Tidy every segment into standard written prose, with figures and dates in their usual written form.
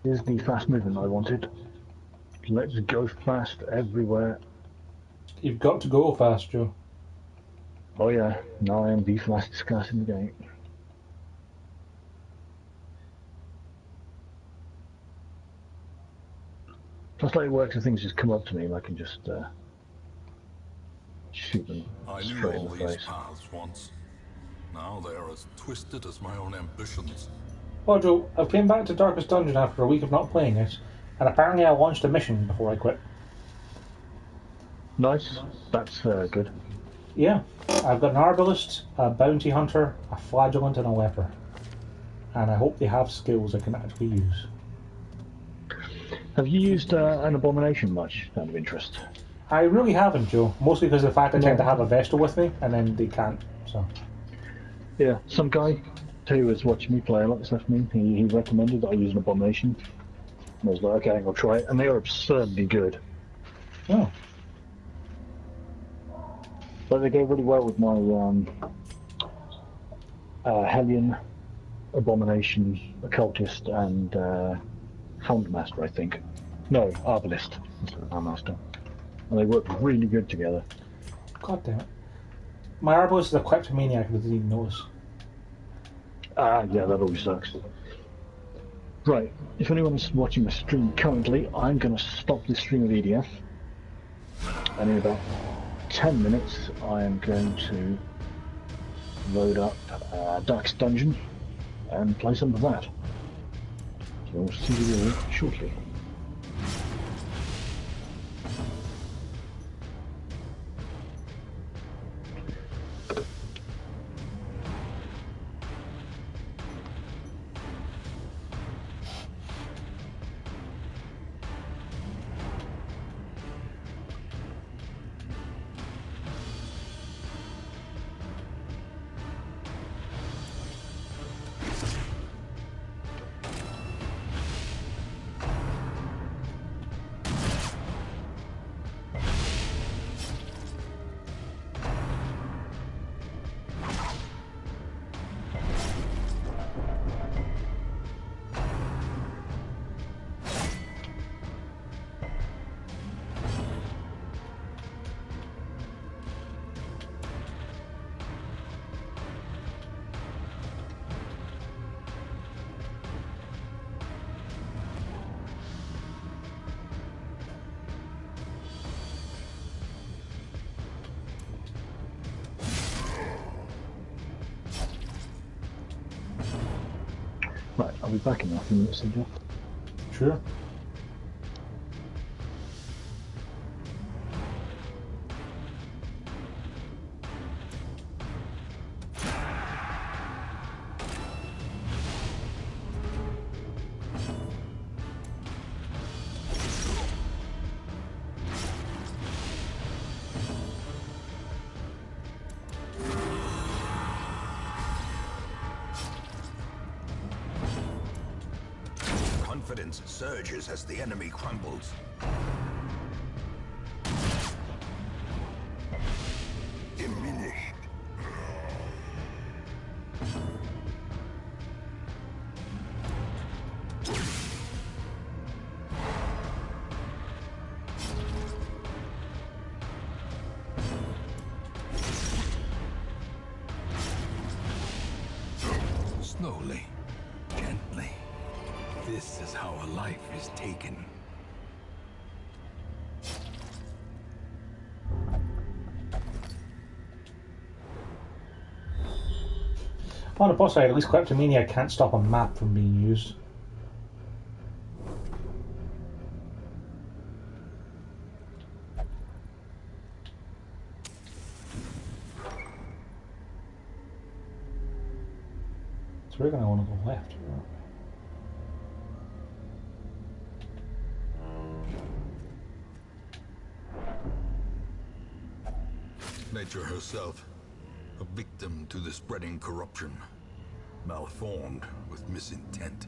Here's the fast movement I wanted. Let's go fast everywhere. You've got to go fast, Joe. Oh yeah, now I am the fastest class in the game. Plus, like it works if things just come up to me, and I can just shoot them I knew straight in all the these face. paths once. Now they are as twisted as my own ambitions. Well, Joe, I've came back to Darkest Dungeon after a week of not playing it, and apparently I launched a mission before I quit. Nice, that's good. Yeah, I've got an Arbalist, a Bounty Hunter, a Flagellant, and a Leper. And I hope they have skills I can actually use. Have you used an abomination much, out of interest? I really haven't, Joe. Mostly because of the fact I tend to No. have a Vestal with me, and then they can't. So. Yeah, some guy who was watching me play a lot this afternoon, he recommended that I use an abomination. And I was like, okay, I'll try it. And they are absurdly good. Oh. But they go really well with my Hellion, Abomination, Occultist, and Houndmaster, I think. No, Arbalist instead of Houndmaster. And they work really good together. God damn it. My Arbalist is a kleptomaniac, I didn't even notice. Yeah, that always sucks. Right, if anyone's watching the stream currently, I'm going to stop this stream of EDF. And in about 10 minutes, I am going to load up Darkest Dungeon and play some of that. So I'll see you all shortly. Right, I'll be back in a few minutes, Jeff. Sure. Confidence surges as the enemy crumbles. Diminished. Slowly, gently. This is how a life is taken. On the plus side, at least kleptomania can't stop a map from being used. So we're going to want to go left. Nature herself, a victim to the spreading corruption, malformed with misintent.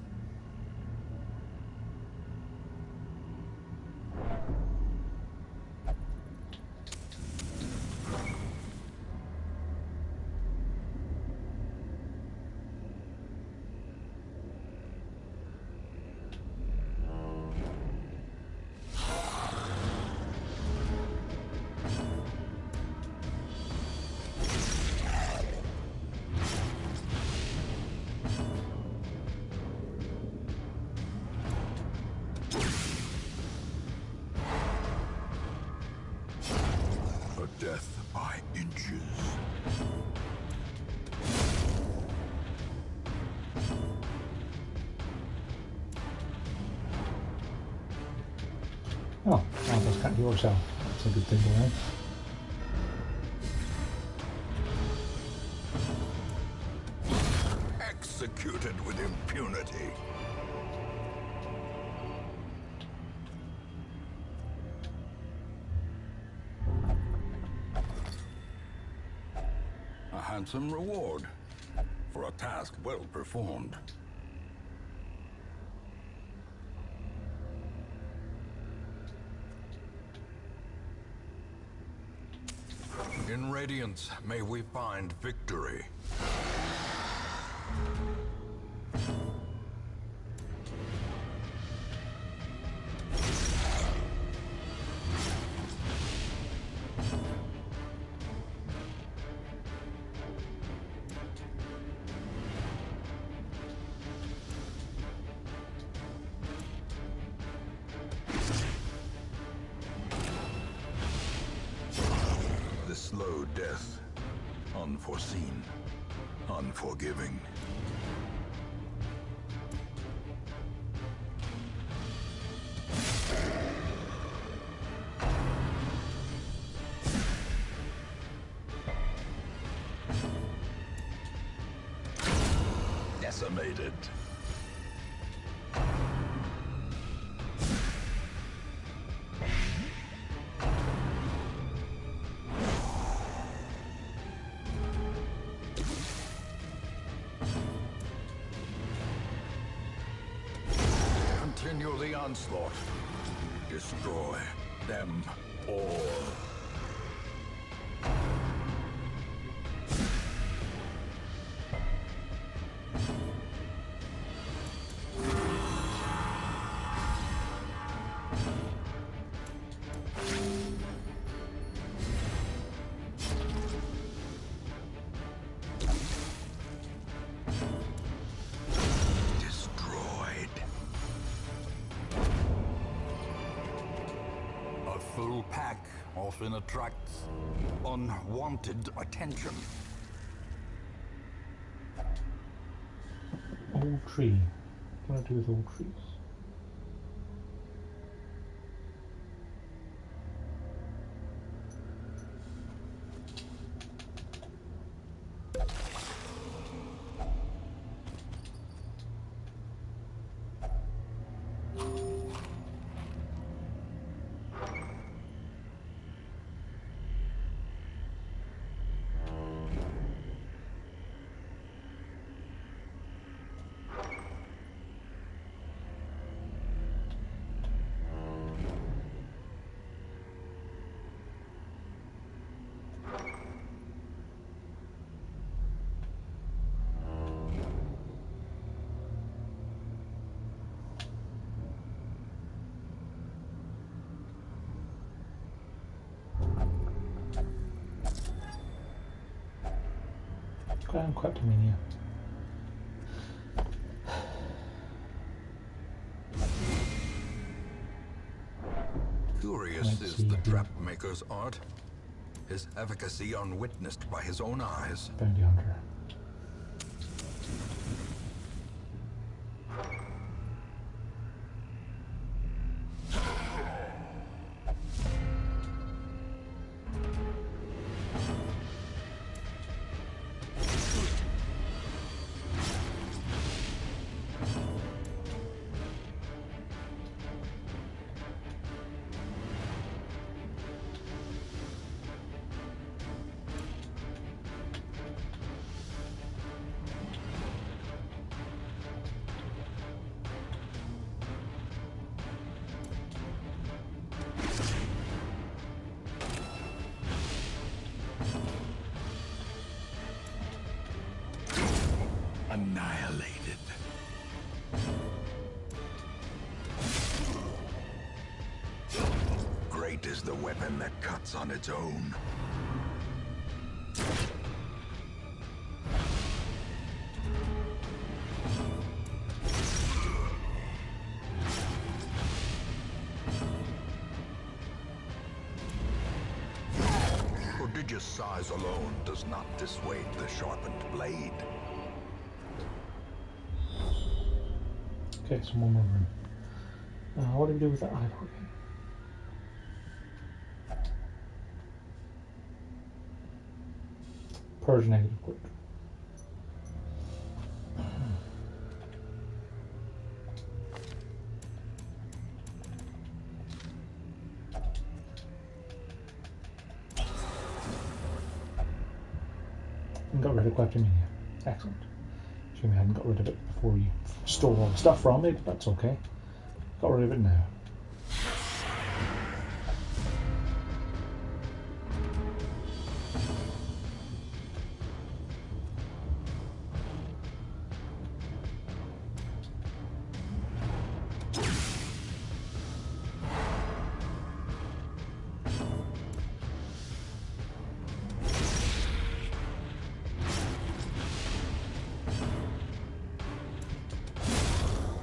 death by inches. Oh, Marbles can't heal herself. That's a good thing to know. Executed with impunity. A handsome reward for a task well performed. In Radiance, may we find victory. The slow death. Unforeseen. Unforgiving. Decimated. Continue the onslaught. Destroy them all. A full pack often attracts unwanted attention. Old tree. What do I do with old trees? Ground kleptomania. Curious is the trap maker's art. His efficacy unwitnessed by his own eyes. Bounty hunter. Annihilated. Great is the weapon that cuts on its own. Prodigious size alone does not dissuade the sharpened blade. Okay, so one more room. What do we do with that idol again? Purge negative quick. And got rid of Kleptomania. Excellent. Assume we hadn't got rid of it before you stole all the stuff from me, but that's okay. Got rid of it now.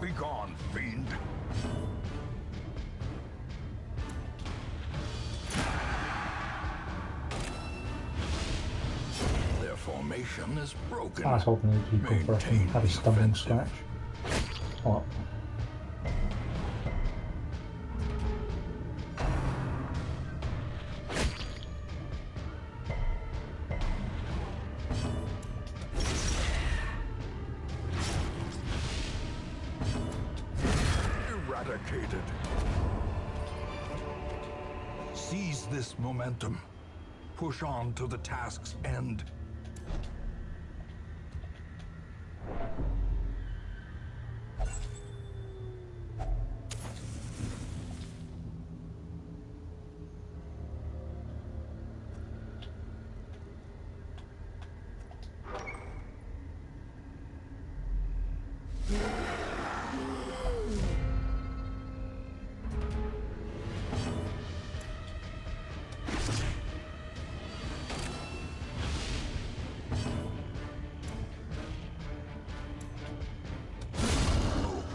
Begone, fiend. Their formation is broken. I was hoping he'd go first and have a stumbling scratch. What? Eradicated. Seize this momentum. Push on to the task's end.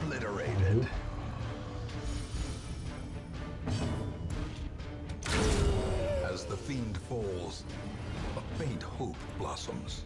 Obliterated. As the fiend falls, a faint hope blossoms.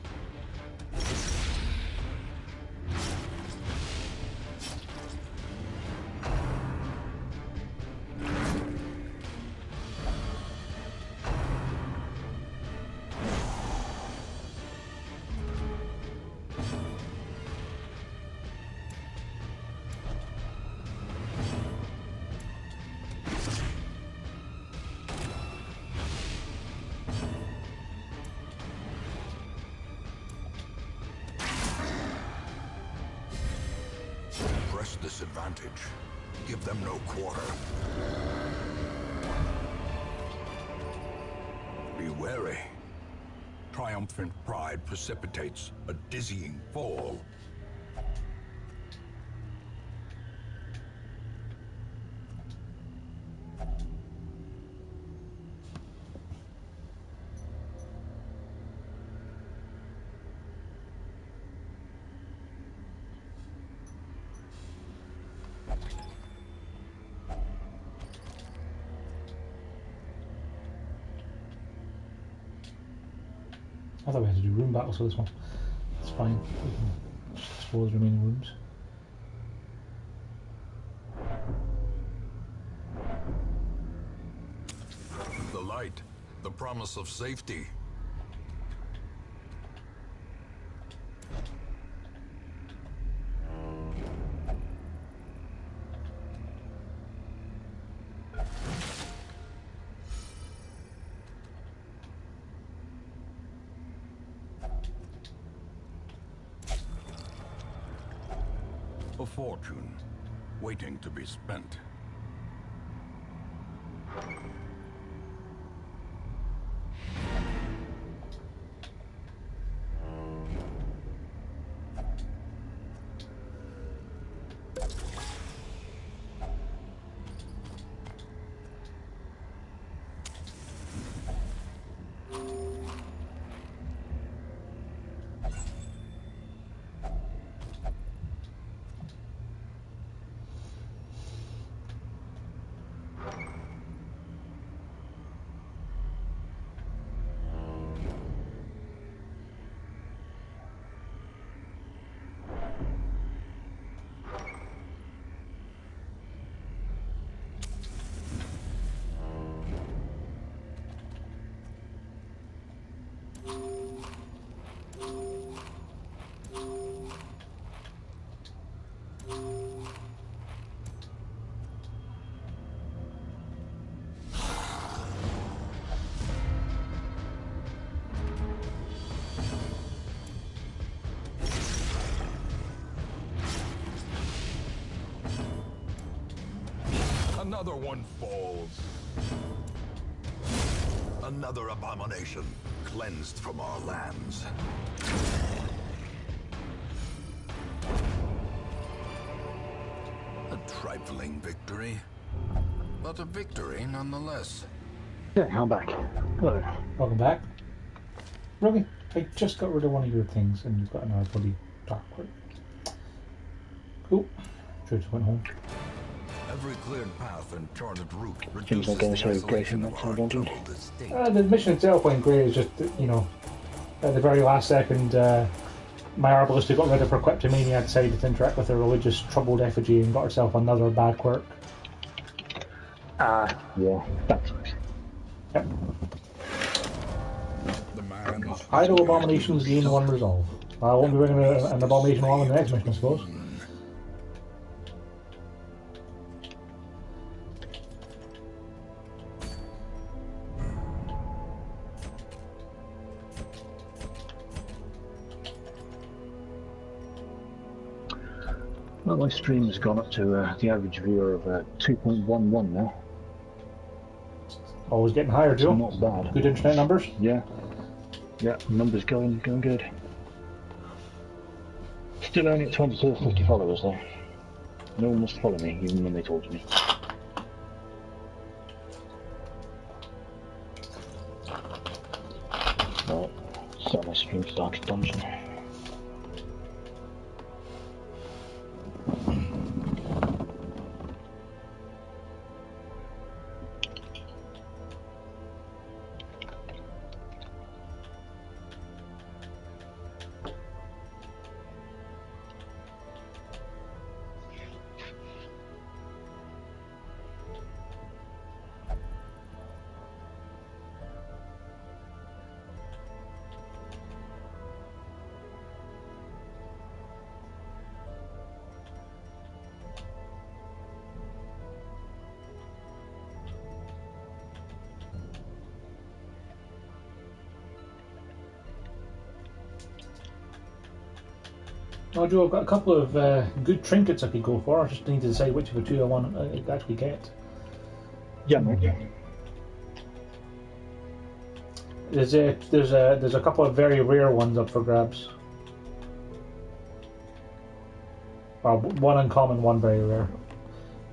Press this advantage. Give them no quarter. Be wary. Triumphant pride precipitates a dizzying fall. I thought we had to do room battles for this one. It's fine. We can just explore the remaining rooms. The light, the promise of safety. A fortune, waiting to be spent. Another one falls. Another abomination cleansed from our lands. A trifling victory, but a victory nonetheless. Yeah, I'm back. Hello. Welcome back. Robbie, I just got rid of one of your things and you've got another bloody dark quirk. Cool. Just went home. Every cleared path and charted route Things reduces not going the so great isolation in of that our dungeon. troubled estate. The mission itself went great. It's just, that, you know, at the very last second, my herbalist who got rid of her kleptomania decided to interact with a religious troubled effigy and got herself another bad quirk. Yeah, that sucks. Yep. The man Idle abominations gain one resolve. I won't be bringing an abomination along in the next mission, I suppose. Well, my stream has gone up to the average viewer of 2.11 now. Always getting higher, It's Joe. not bad. Good internet numbers. Yeah. Yeah, numbers going good. Still only at 2250 followers though. No one wants to follow me, even when they talk to me. Right, so my stream started dungeon. Oh, Joe, I've got a couple of good trinkets I could go for. I just need to decide which of the two I want to actually get. Yeah, mate. There's a couple of very rare ones up for grabs. Well, one uncommon, one very rare.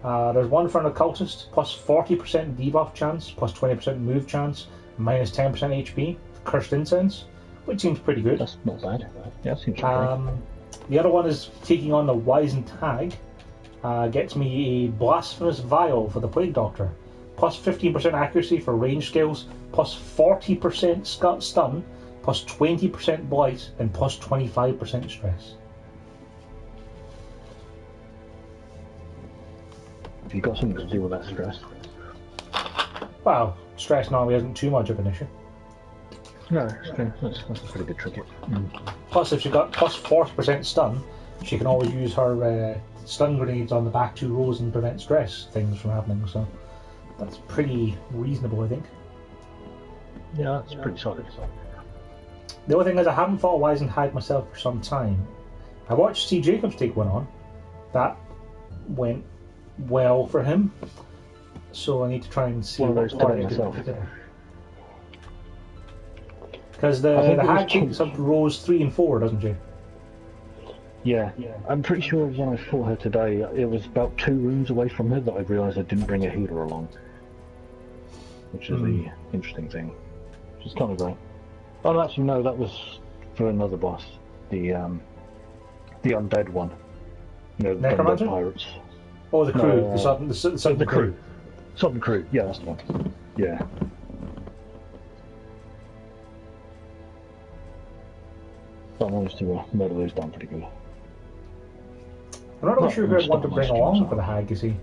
There's one for an occultist, plus 40% debuff chance, plus 20% move chance, minus 10% HP, cursed incense, which seems pretty good. That's not bad. Yeah, that seems okay. The other one is taking on the Wizened Hag. Gets me a Blasphemous Vial for the Plague Doctor. Plus 15% accuracy for range skills, plus 40% stun, plus 20% blight, and plus 25% stress. Have you got something to do with that stress? Well, stress normally isn't too much of an issue. No, it's okay. That's a pretty good trinket. Plus, if she got plus 40% stun, she can always use her stun grenades on the back two rows and prevent stress things from happening, so that's pretty reasonable, I think. Yeah, that's pretty solid. The only thing is I haven't fought a Wizened Hag myself for some time. I watched C. Jacobs take one on. That went well for him, so I need to try and see One of those what today I myself. could. Because I think the it was Hag takes up rows 3 and 4, doesn't she? Yeah, I'm pretty sure when I fought her today, it was about 2 rooms away from her that I realised I didn't bring a healer along. Which is the interesting thing. Which is kind of great. Oh, actually, no, that was for another boss. The undead one. You know, the Necromancer? undead pirates. Oh, the crew. No, the sudden the crew. crew. Southern Crew, yeah, that's the one. Yeah. I managed to murder those down pretty good. I'm not really sure who I'd want to Stop bring my along streams for the Hag, you see.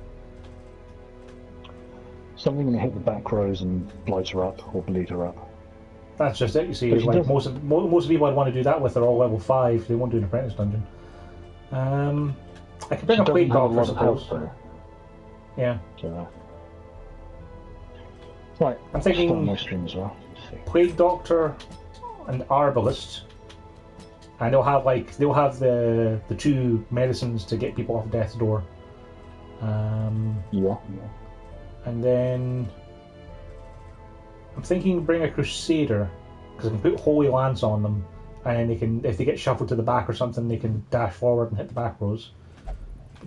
Something gonna hit the back rows and blight her up or bleed her up. That's just it. You see, But she like doesn't- most people I'd want to do that with are all level 5. They won't do an apprentice dungeon. I could bring She a plague doesn't have a doctor, I lot of health suppose. though. Yeah, So, right, I'm thinking- start my stream as well. Let's see. plague doctor and arbalist, and they'll have the 2 medicines to get people off death's door. Yeah. And then I'm thinking bring a crusader because I can put holy lance on them, and then they can, if they get shuffled to the back or something, they can dash forward and hit the back rows.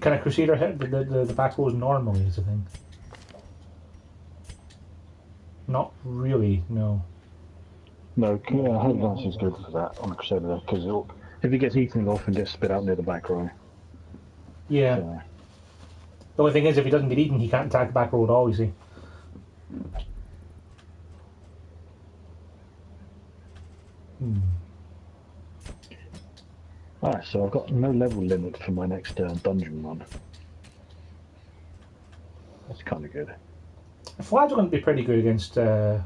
Can a crusader hit the back rows normally? Is the thing. Not really, no. No, Holy Lance is good for that on the Crusader because if it gets eaten off and gets spit out near the back row. Yeah. So, The only thing is, if he doesn't get eaten, he can't attack the back row at all, you see. alright, so I've got no level limit for my next dungeon run. That's kind of good. Flagellant would be pretty good against the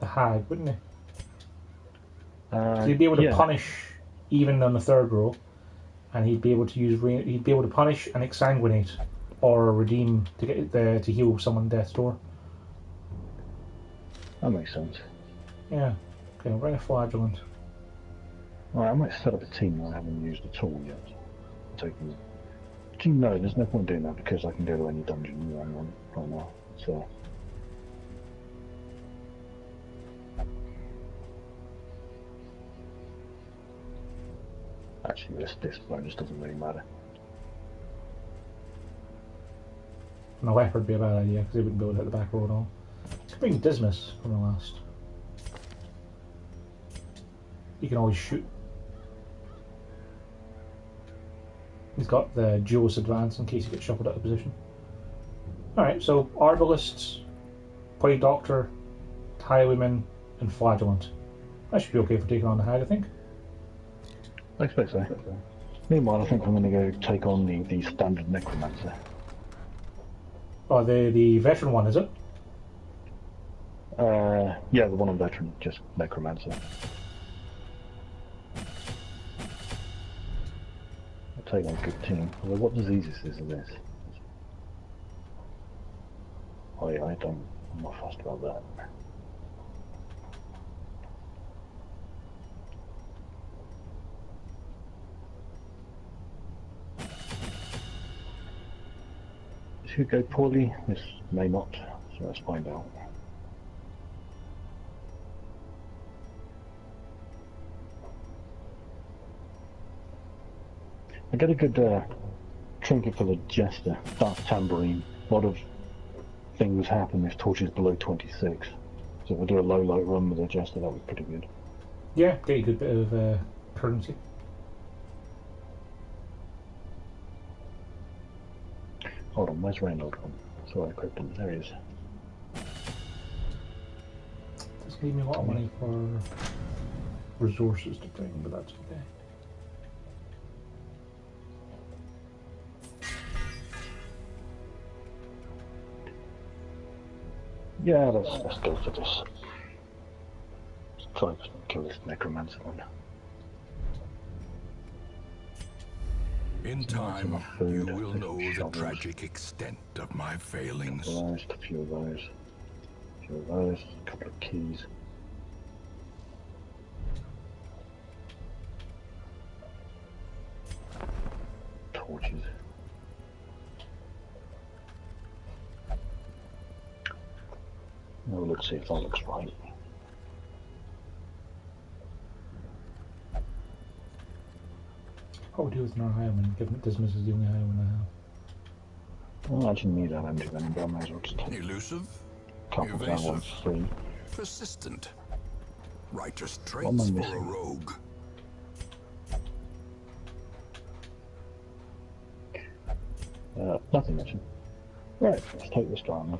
Hag, wouldn't he? 'Cause he'd be able to punish even on the 3rd row, and he'd be able to punish and exsanguinate or redeem to get to heal someone death's door. That makes sense. Yeah. Okay, I'll bring a flagellant. Alright, I might set up a team that I haven't used at all yet. Taking. Do you know, there's no point doing that because I can go to any dungeon you want right now. So. Actually, this bonus doesn't really matter. And a leopard would be a bad idea because he wouldn't be able to hit the back row at all. Let's bring Dismas from the last. He can always shoot. He's got the duelist advance in case he gets shuffled out of position. Alright, so Arbalists, Plague Doctor, Highwayman, and Flagellant. That should be okay for taking on the Hag, I think. I expect so. Meanwhile, I think I'm going to go take on the standard Necromancer. Oh, the veteran one, is it? Yeah, the one on veteran, just Necromancer. I'll take on a good team. Although, what diseases is this? Oh yeah, I'm not fussed about that. This could go poorly, this may not, so let's find out. I get a good trinket for the Jester, Dark Tambourine. A lot of things happen if torch is below 26. So if I do a low run with the Jester, that would be pretty good. Yeah, get a good bit of currency. Hold on, where's Reynold gone? So I equipped him. There he is. Doesn't leave me a lot of money for resources to bring, but that's okay. Yeah, let's go for this. Let's try to kill this Necromancer one. In time, enough food, you will take know the shovels. tragic extent of my failings. Those, a few of those. A few of those, a couple of keys. Torches. Now let's see if that looks right. What would we do with another highwayman, given that Dismas is the only highwayman I have? Well, I actually need that energy then, but I might as well just take Elusive, a couple of that ones free. persistent, righteous What am I traits for a missing? rogue. Nothing actually. Right, let's take this guy on.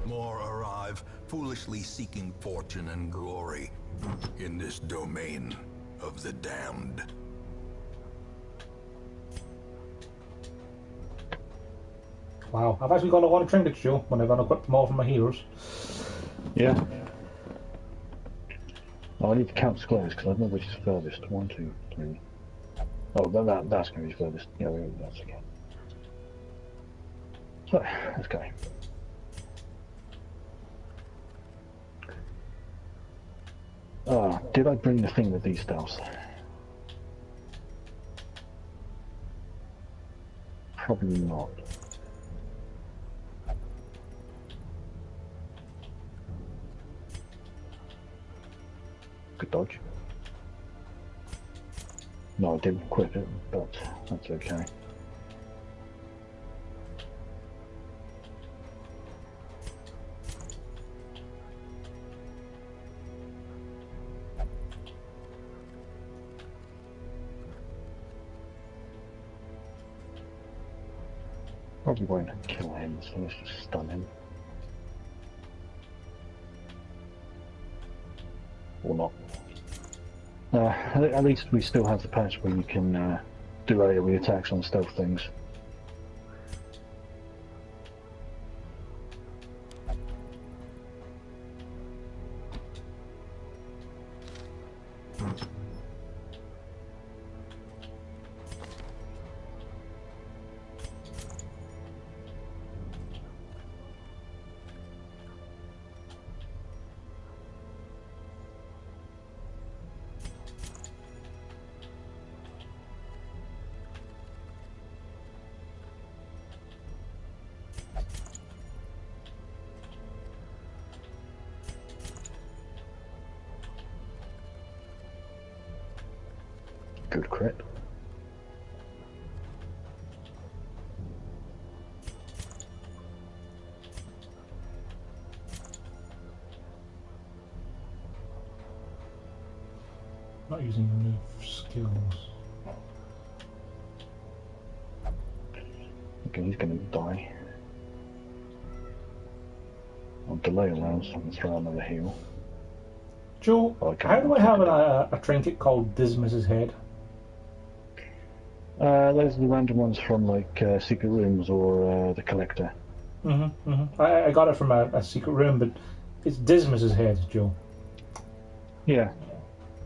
More arrive alive, foolishly seeking fortune and glory in this domain of the damned. Wow, I've actually got a lot of trinkets, Joe, when I've unequipped them all from my heroes. Yeah. Oh, I need to count squares because I don't know which is furthest. 1, 2, 3. Oh, that's going to be furthest. Yeah, that's okay. So, let's go. Did I bring the thing with these styles? Probably not. Good dodge. No, I didn't equip it, but that's okay. Probably won't kill him, so let's just stun him. Or not. At least we still have the patch where you can do AoE attacks on stealth things. Good crit. Not using move skills. Okay, he's going to die. I'll delay around so I can throw another heal. Joe, how do I have a trinket called Dismas's Head? Those are the random ones from like secret rooms or the collector. I got it from a secret room, but it's Dismas's Head, Joe. Yeah,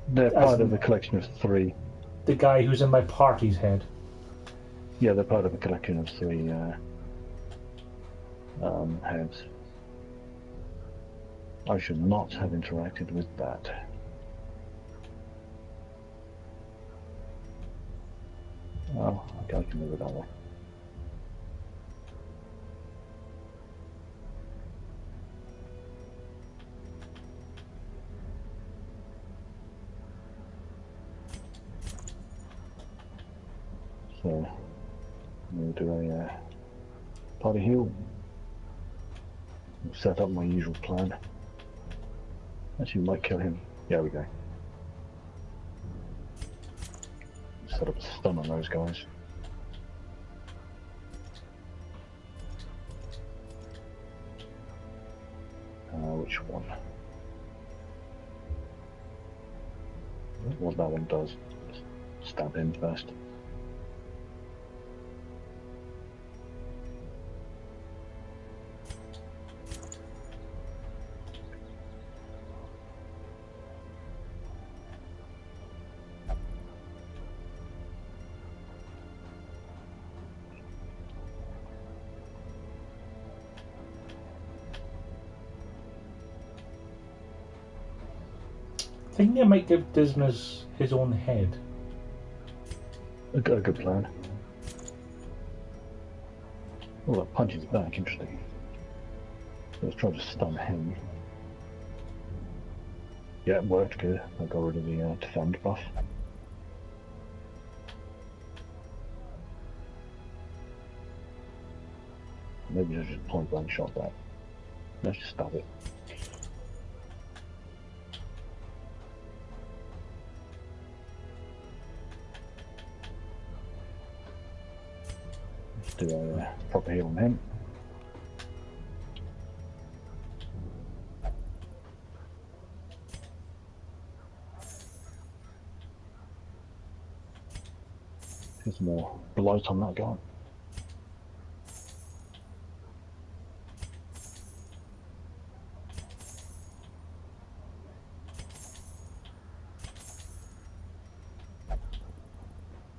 they're part of the collection of 3. The guy who's in my party's head. Yeah, they're part of a collection of 3 heads. I should not have interacted with that. Oh, okay, I can move it that way. So, I'm going to do a party heal. I'll set up my usual plan. Actually, might kill him. Yeah, we go. Set up a stun on those guys. Which one? What that one does. Stab him first. I think I might give Dismas his own head. A good plan. Oh, that punches back, interesting. Let's try to stun him. Yeah, it worked good. I got rid of the defend buff. Maybe I just point blank shot that. Let's just stab it. Let's do a proper heal on him. There's more blight on that guy.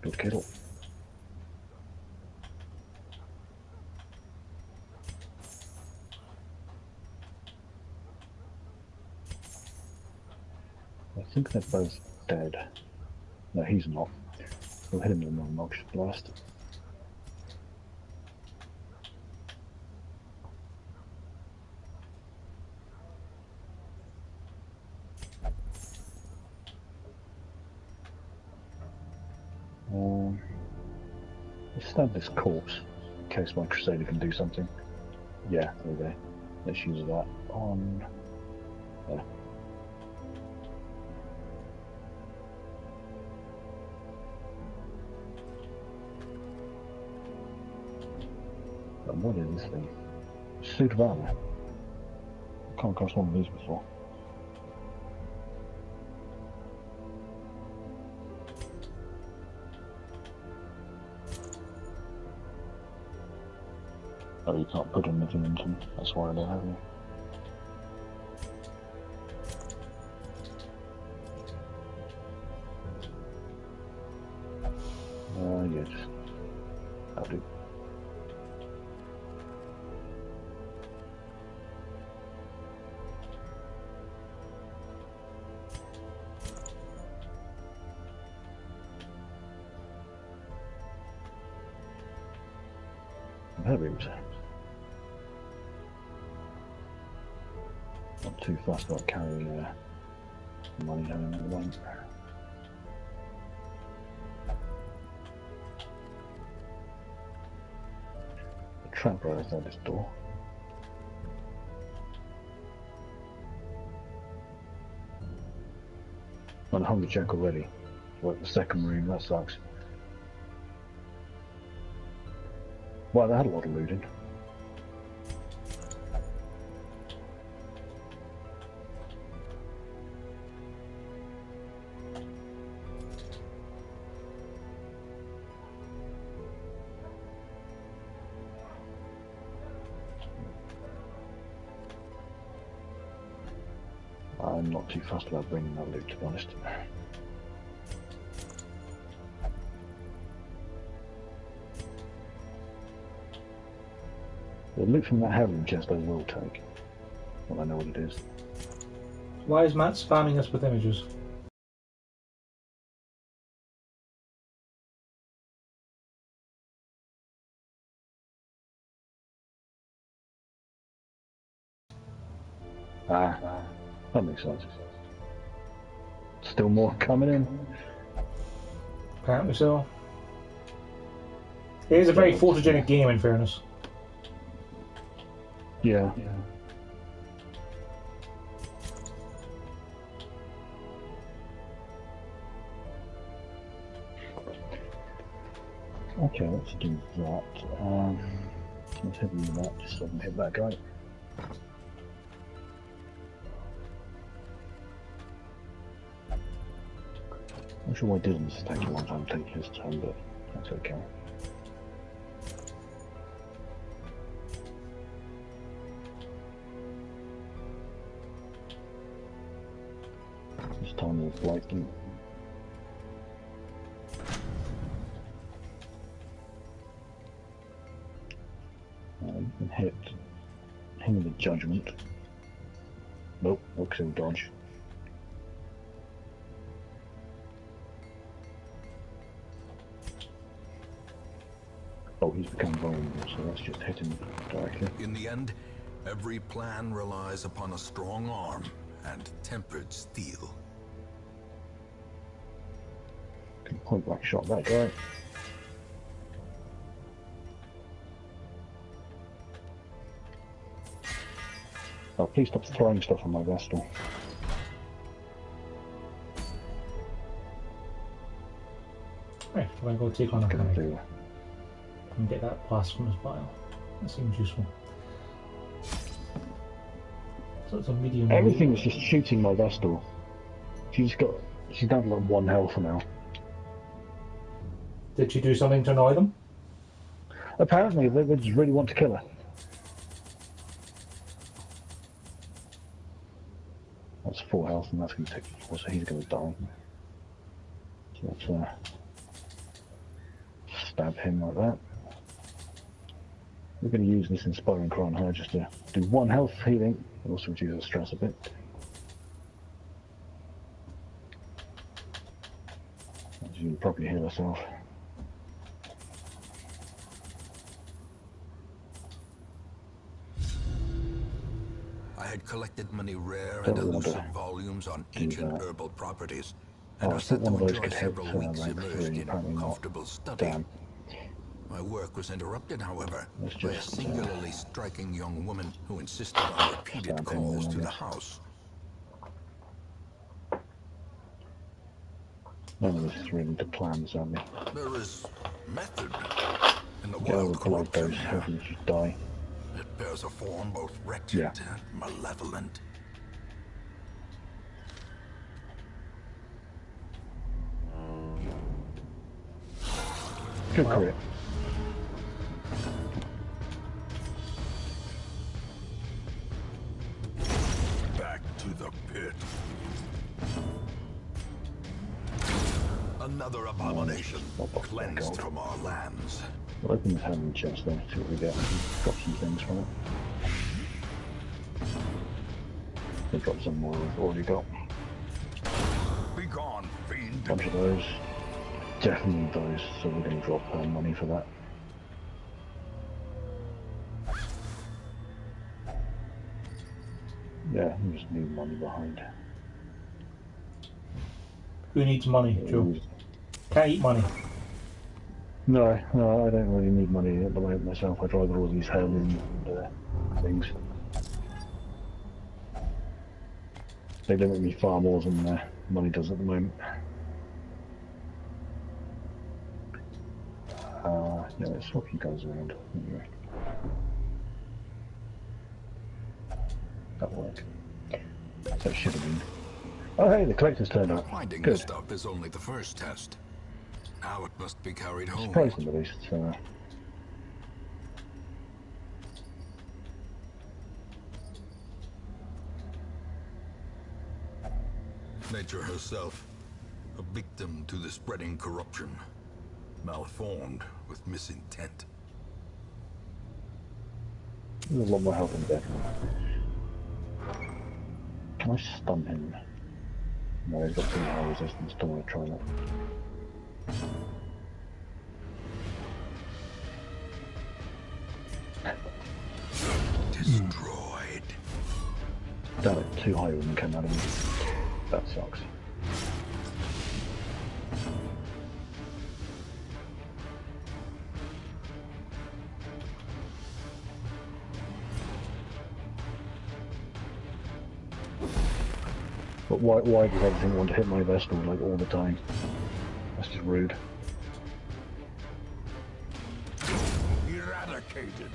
Good kill. I think they're both dead. No, he's not. We'll hit him with a non-noxious blast. Let's stab this corpse in case my Crusader can do something. Yeah, there we go. Let's use that on. There. And what is this thing? Suit of armor. I've come across one of these before. Oh, you can't put anything into them. That's why they have you. Yeah, just that'll do. Herbs. Not too fast about carrying money home at the moment. The trap right outside this door. I'm on a hunger check already. We're at the second room, that sucks. Wow, they had a lot of looting. I'm not too fussed about bringing that loot, to be honest. The loot from that heaven chest I will take. Well, I know what it is. Why is Matt spamming us with images? Ah, that makes sense. Still more coming in. Apparently so. It is a very photogenic game, in fairness. Yeah. Okay, let's do that. Let's hit him with that, just so I can hit that guy. I'm sure why it didn't just take a long time to take his turn, but that's okay. This time we'll blight them. You can hit him with a judgment. Nope, no kill dodge. Oh, he's become vulnerable, so let's just hit him directly. In the end, every plan relies upon a strong arm and tempered steel. Can point blank shot that guy. Oh, please stop throwing stuff on my Vestal. Right, we're going to go take on a Gonna hag do. and get that blasphemous vial. That seems useful. So it's a medium. Everything is just shooting my Vestal. She's down to like 1 health now. Did she do something to annoy them? Apparently, they just really want to kill her. That's 4 health, and that's going to take 4, so he's going to die. So let's stab him like that. We're going to use this Inspiring Cry on her just to do 1 health healing, and also reduce her stress a bit. She's going to properly heal herself. I had collected many rare and elusive volumes on ancient herbal properties, and was set to enjoy several weeks immersed in comfortable study. Damn. My work was interrupted, however, by a singularly striking young woman who insisted on repeated calls to the house. None of this is really the plan, sadly. There is method in the Get all wild the blood corruption dose, here. hopefully just die. It bears a form both wretched and malevolent. Good crit. Back to the pit. Another abomination cleansed from our lands. We'll open this hand chest then, see what we get. Drop some things from it. We'll drop some more we've already got. Be gone, fiend. Bunch of those. Definitely those, so we're going to drop money for that. Yeah, we just need money behind. Who needs money, Joe? Can't eat money. No, I don't really need money at the moment myself. I'd rather all these heirloom things. They limit me far more than money does at the moment. Yeah, let's swap you guys around. Anyway. That worked. That should have been. Oh hey, the collector's turned up. Finding Good. this stuff is only the first test. Now it must be carried home. Surprising at least. Nature herself, a victim to the spreading corruption, malformed with misintent. There's a lot more health in there. Can I stun him? No, he's got pretty high resistance. Don't want to try that. Destroyed. Damn it, too high when came out of me. That sucks. But why does everything want to hit my Vestal like all the time? That's just rude. Eradicated.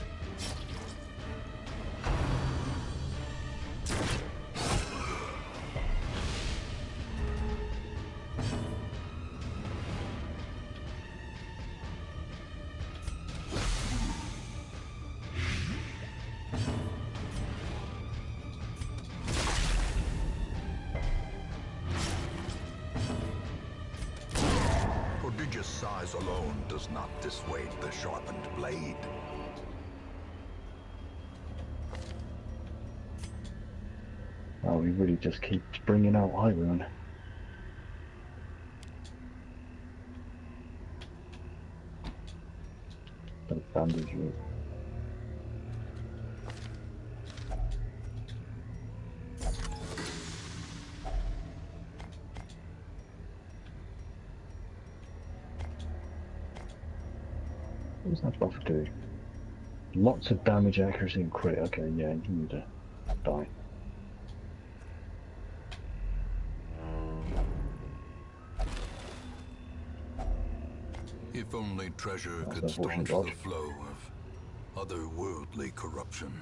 Prodigious size alone does not dissuade the sharpened blade. Oh, he really just keeps bringing out high rune. Don't bandage you. What does that buff do? Lots of damage, accuracy, and crit. Okay, yeah, you need to die. If only treasure That's could unfortunate staunch the dodge. flow of otherworldly corruption.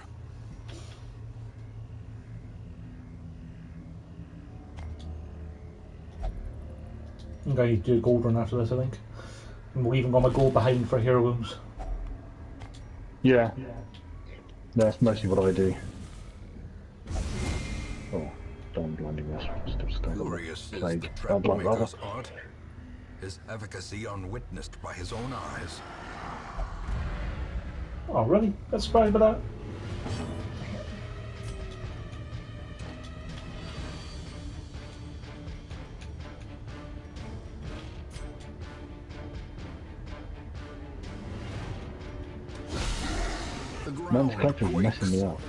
I'm going to do a gold run after this, I think. I'm leaving all my gold behind for heirlooms. Yeah. That's mostly what I do. Oh, don't blinding this. Still stuck on Glorious the is plague. the Bad luck, rather. trapmaker's art, his efficacy unwitnessed by his own eyes. Oh, really? That's surprised by that? The Man's ground collector's messing me quakes. up.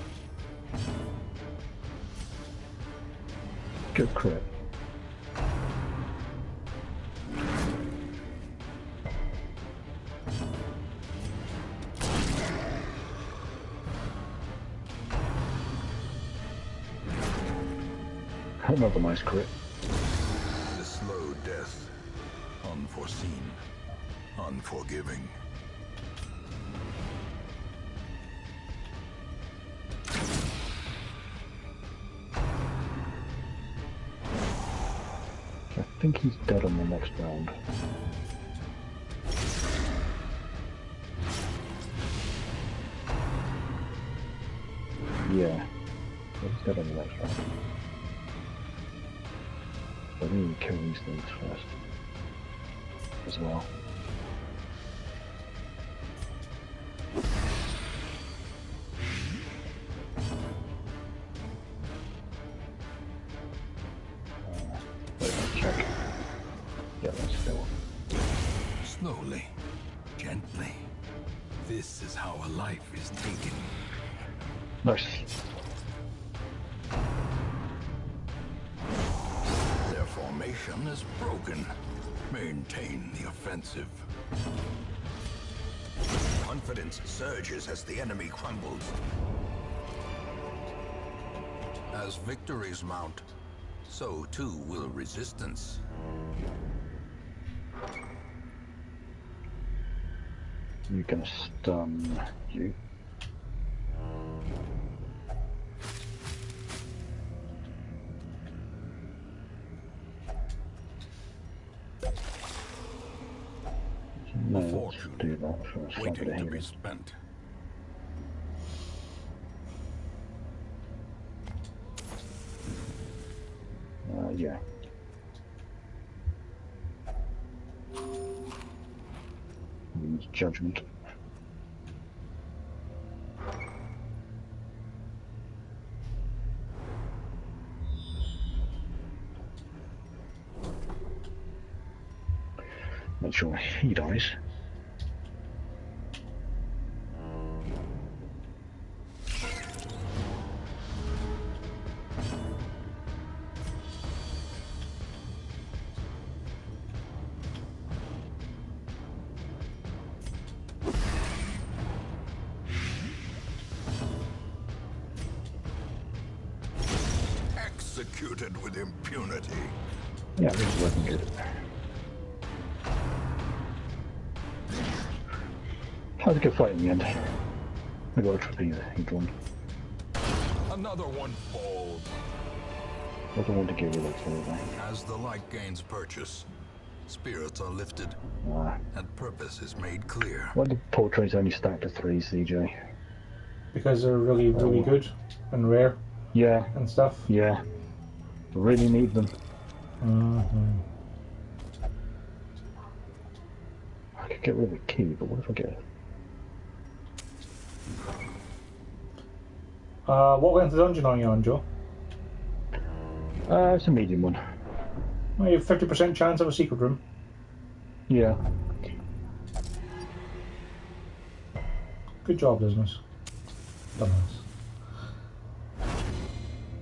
Good crit. Another nice crit. The slow death, unforeseen, unforgiving. I think he's dead on the next round. Yeah. He's dead on the next round. So we need to kill these things first. As well. Wait, let's check. Yeah, that's still. Slowly, gently. This is how a life is taken. Nice. Their formation is broken. Maintain the offensive. Confidence surges as the enemy crumbles. As victories mount, so too will resistance. You can stun you. No, A let's fortune do that for a waiting second to here. be spent. Yeah. Use judgment. Make sure he dies. Executed with impunity. Yeah, this is looking good. That was a good fight in the end. I got a triple he drawn. Another one falls. I don't want to give it a full thing. As the light gains purchase, spirits are lifted, and purpose is made clear. Why did portraits only stack to 3, CJ? Because they're really, really good and rare Yeah, and stuff. yeah. Really need them. I could get rid of the key, but what if I get... What length of dungeon are you on, Joe? It's a medium one. Well, you have 50% chance of a secret room. Yeah. Good job, business. Dumbass.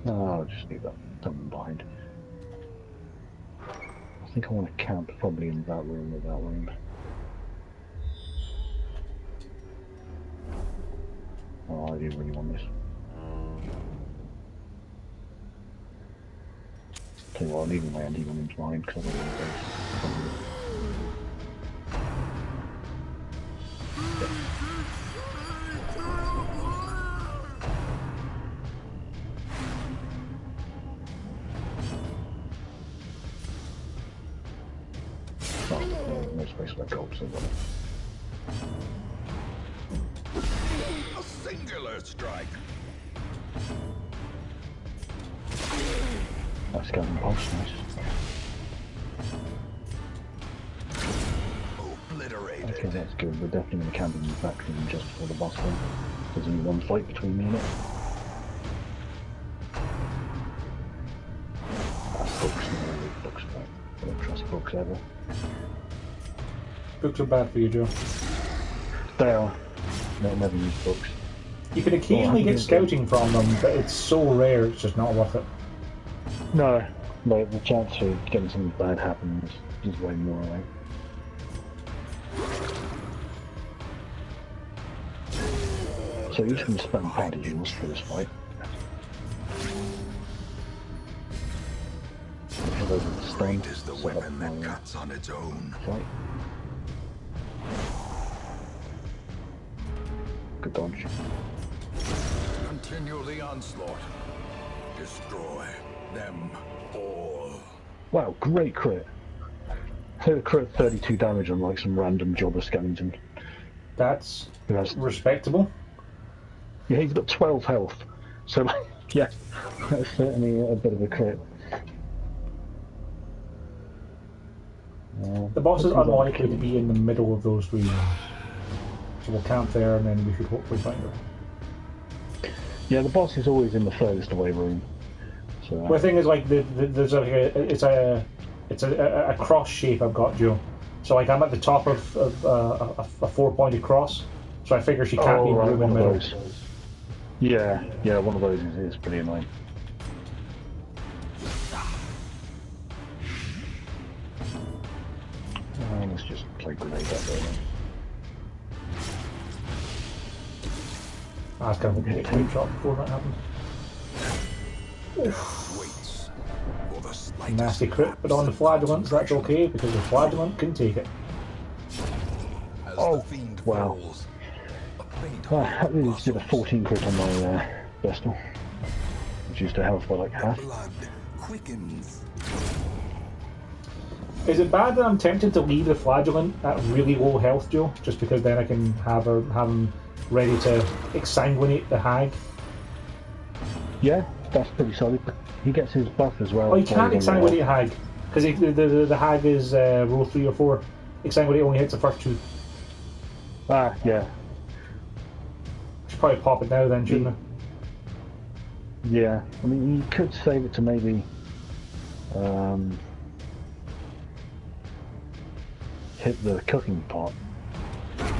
No, I'll just leave that something behind. I think I want to camp probably in that room or that room. Oh, I do really want this. Tell you what, I'm leaving my anti-one in mine because I don't want to No space for gold, so A singular strike. that's going pulse, nice. Obliterated. Okay, that's good. We're definitely going to camp in the factory just before the boss fight. There's only one fight between me and it. Books, no, books, I don't trust books ever. Books are bad for you, Joe. They are. No, never use books. You can occasionally get scouting from them, but it's so rare it's just not worth it. No, but the chance of getting something bad happening is way more, right? So you can spend party jewels for this fight. Those are the Great stuns, is the set up weapon that my cuts on its own. fight. Good dodge. Continue the onslaught. Destroy them all. Wow, great crit. Crit 32 damage on like some random jobber skeleton. That's Who has, respectable. yeah, he's got 12 health. So like, yeah, that's certainly a bit of a crit. The boss is unlikely to be in the middle of those three rooms. So we'll camp there and then we should hopefully find her. Yeah, the boss is always in the furthest away room. So, Well, the thing is, like, there's it's a cross shape I've got, Joe. So like I'm at the top of a 4-pointed cross. So I figure she can't be in the room in the middle. those. Yeah, one of those is pretty annoying. Let's just play grenade up there then. I was going to get a quick shot before that happened. Waits for the slightest Nasty crit, but on the flagellants that's okay because the flagellant can take it. as Oh, the fiend wow. falls. A faint I really did a 14 crit on my Vestal, which used to health by like half. blood quickens. Is it bad that I'm tempted to leave the flagellant at really low health, Joe? Just because then I can have him ready to exsanguinate the hag? Yeah, that's pretty solid. He gets his buff as well. Oh, you can't while he's on the exsanguinate hag. Because the hag is roll 3 or 4. Exsanguinate only hits the first 2. Ah, yeah. Should probably pop it now then, shouldn't I? Yeah, I mean, you could save it to maybe hit the cooking pot.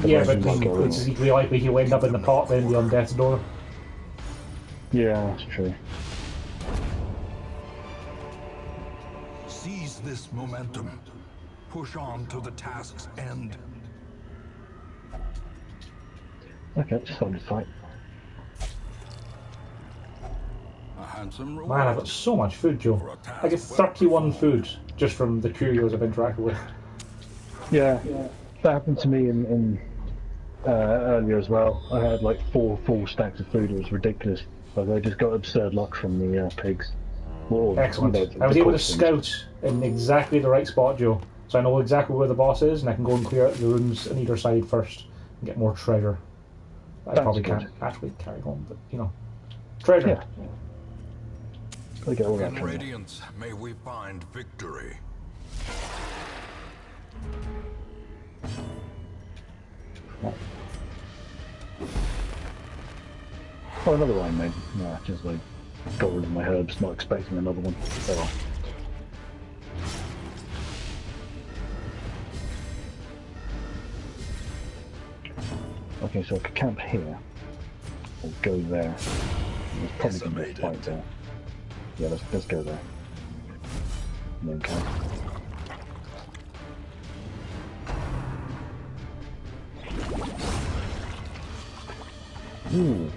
Yeah, but Like it's equally likely he'll end up in the pot then be on death's door. yeah, that's true. Seize this momentum. Push on to the task's end. Okay, solid fight. A handsome reward. Man, I've got so much food, Joe. I get 31 food just from the curios I've interacted with. Yeah, that happened to me in earlier as well. I had like 4 full stacks of food. It was ridiculous. Like I just got absurd luck from the pigs. Well, Excellent. you know, I was the able to costumes. scout in exactly the right spot, Joe. So I know exactly where the boss is, and I can go and clear out the rooms on either side first and get more treasure. I That's probably good. can't actually carry home, but you know, treasure. Yeah. Gotta get all that In treasure. radiance, may we find victory. Oh, another Iron Maiden. No, just like got rid of my herbs, not expecting another one. Oh well. Okay, so I could camp here, or go there. There's probably gonna be a fight there. Yeah, let's go there. And then camp. Ooh.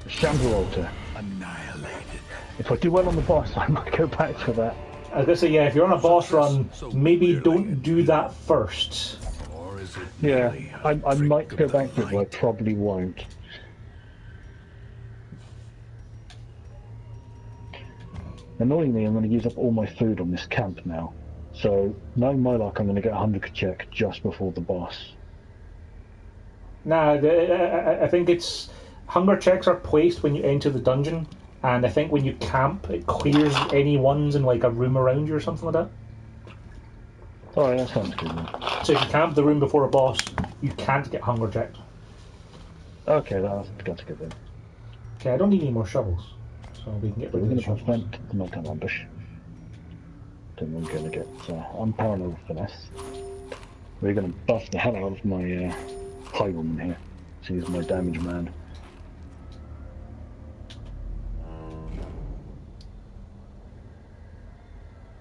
A Shampoo altar. Annihilated. If I do well on the boss, I might go back for that. I was gonna say, yeah, if you're on a boss run, So maybe clearly don't do that first. Or is it Yeah, merely a I might trick go of the back to it, but I light? probably won't. Annoyingly, I'm going to use up all my food on this camp now. So, knowing my luck, I'm going to get a 100 check just before the boss. Nah, I think it's hunger checks are placed when you enter the dungeon, and I think when you camp, it clears any ones in like a room around you or something like that. Oh, yeah, that sounds good. Then. So if you camp the room before a boss, you can't get hunger checked. Okay, that's good then. Okay, I don't need any more shovels, so we can get So rid we're of the going to shovels. prevent the knockdown ambush. Then we're going to get unparalleled finesse. We're going to buff the hell out of my highwayman here. She's my damage man.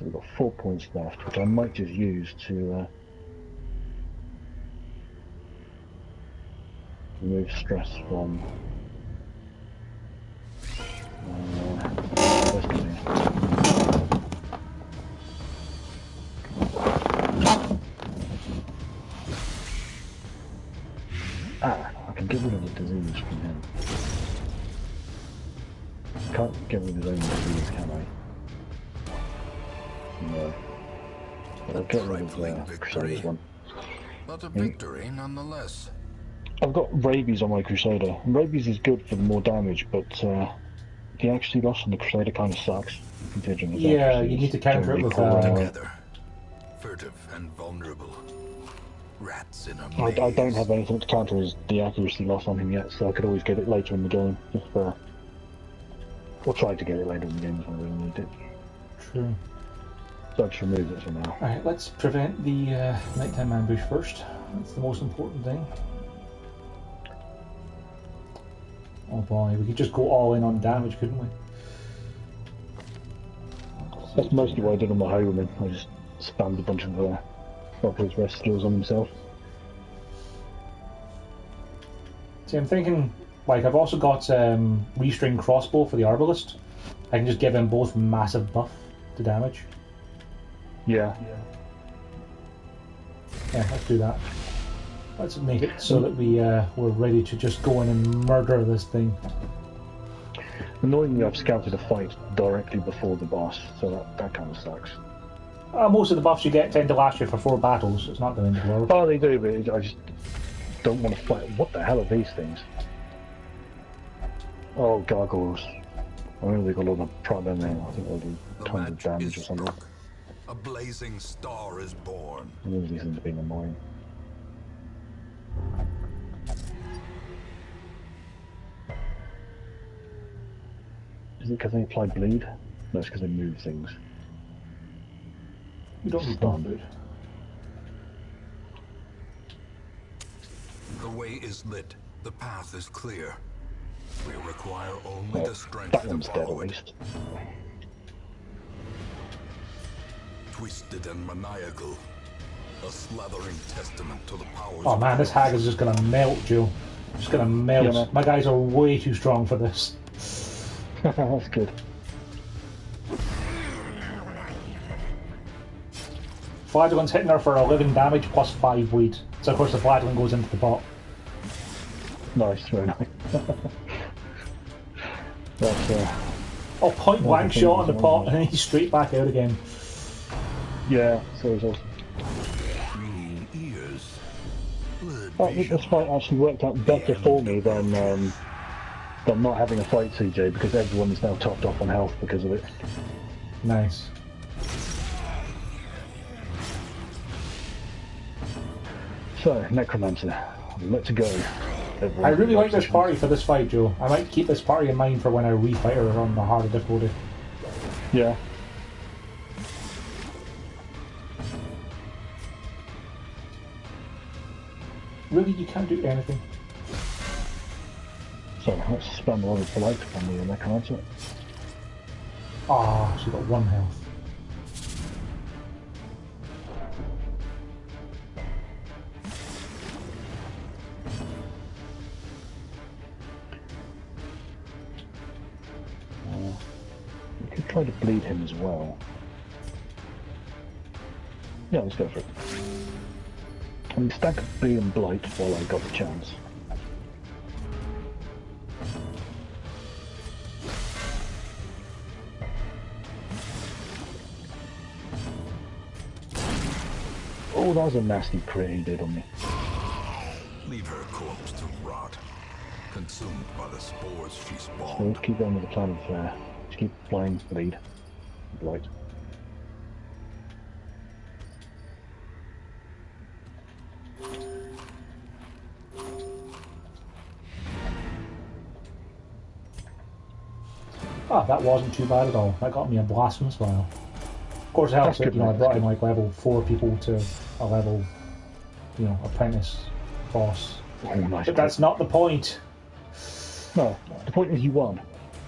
We've got 4 points left, which I might just use to remove stress from Destiny. I can get rid of the disease from him. Can't get rid of his own disease, can I? No. But I'll get rid of Crusader's one. But a victory nonetheless. I've got rabies on my Crusader. Rabies is good for the more damage, but the accuracy loss on the Crusader kind of sucks. Considering his Yeah, you need to counter it with together, furtive and vulnerable. Rats in a maze. I don't have anything to counter the accuracy loss on him yet, so I could always get it later in the game. Or try to get it later in the game if I really need it. True. So I just remove it for now. Alright, let's prevent the nighttime ambush first. That's the most important thing. Oh boy, we could just go all in on damage, couldn't we? That's mostly what I did on my highwayman. I just spammed a bunch of his rest skills on himself. See, I'm thinking, like, I've also got restring crossbow for the arbalist. I can just give him both massive buff to damage. Yeah. Yeah, let's do that. Let's make it so that we're ready to just go in and murder this thing. Annoyingly, I've scouted a fight directly before the boss, so that kind of sucks. Most of the buffs you get tend to last you for 4 battles. It's not the end of the world. Oh, they do, but I just don't want to fight. What the hell are these things? Oh, gargoyles. I mean, they got a lot of problem there. I think they'll do tons of damage or something. A blazing star is born. All of these things are being annoying. Is it because they apply bleed? No, it's because they move things. You don't need buff food. The way is lit. The path is clear. We require only the strength to follow it. Twisted and maniacal. A slathering testament to the powers. Oh man, this hag is just gonna melt, Joe. Just gonna melt. Yeah, my guys are way too strong for this. That's good. Flagellan's hitting her for 11 damage plus 5 weight. So of course the Flagellan goes into the pot. Nice, very nice. That's oh, point blank shot on the pot and then he's straight back out again. Yeah, so it's awesome. This fight actually worked out better for me than not having a fight, CJ, because everyone is now topped off on health because of it. Nice. So, Necromancer, let's go. Everyone. I really like this party for this fight, Joe. I might keep this party in mind for when I refight her on the harder difficulty. Yeah. Really, you can't do anything. So, let's spam a lot of polite on the Necromancer. Ah, she got 1 health. We could try to bleed him as well. Yeah, let's go for it. I mean, stack B and Blight while I got the chance. Oh, that was a nasty crit he did on me. Leave her corpse to rot, consumed by the spores she So spawned. let's keep going with the plan of just keep flying bleed. Blight. Ah, that wasn't too bad at all. That got me a blasphemous vial. Of course, it helps That's that, good, I mate, brought that's in like level 4 people to a level, apprentice boss. Oh, nice. But that's not the point. No, the point is you won.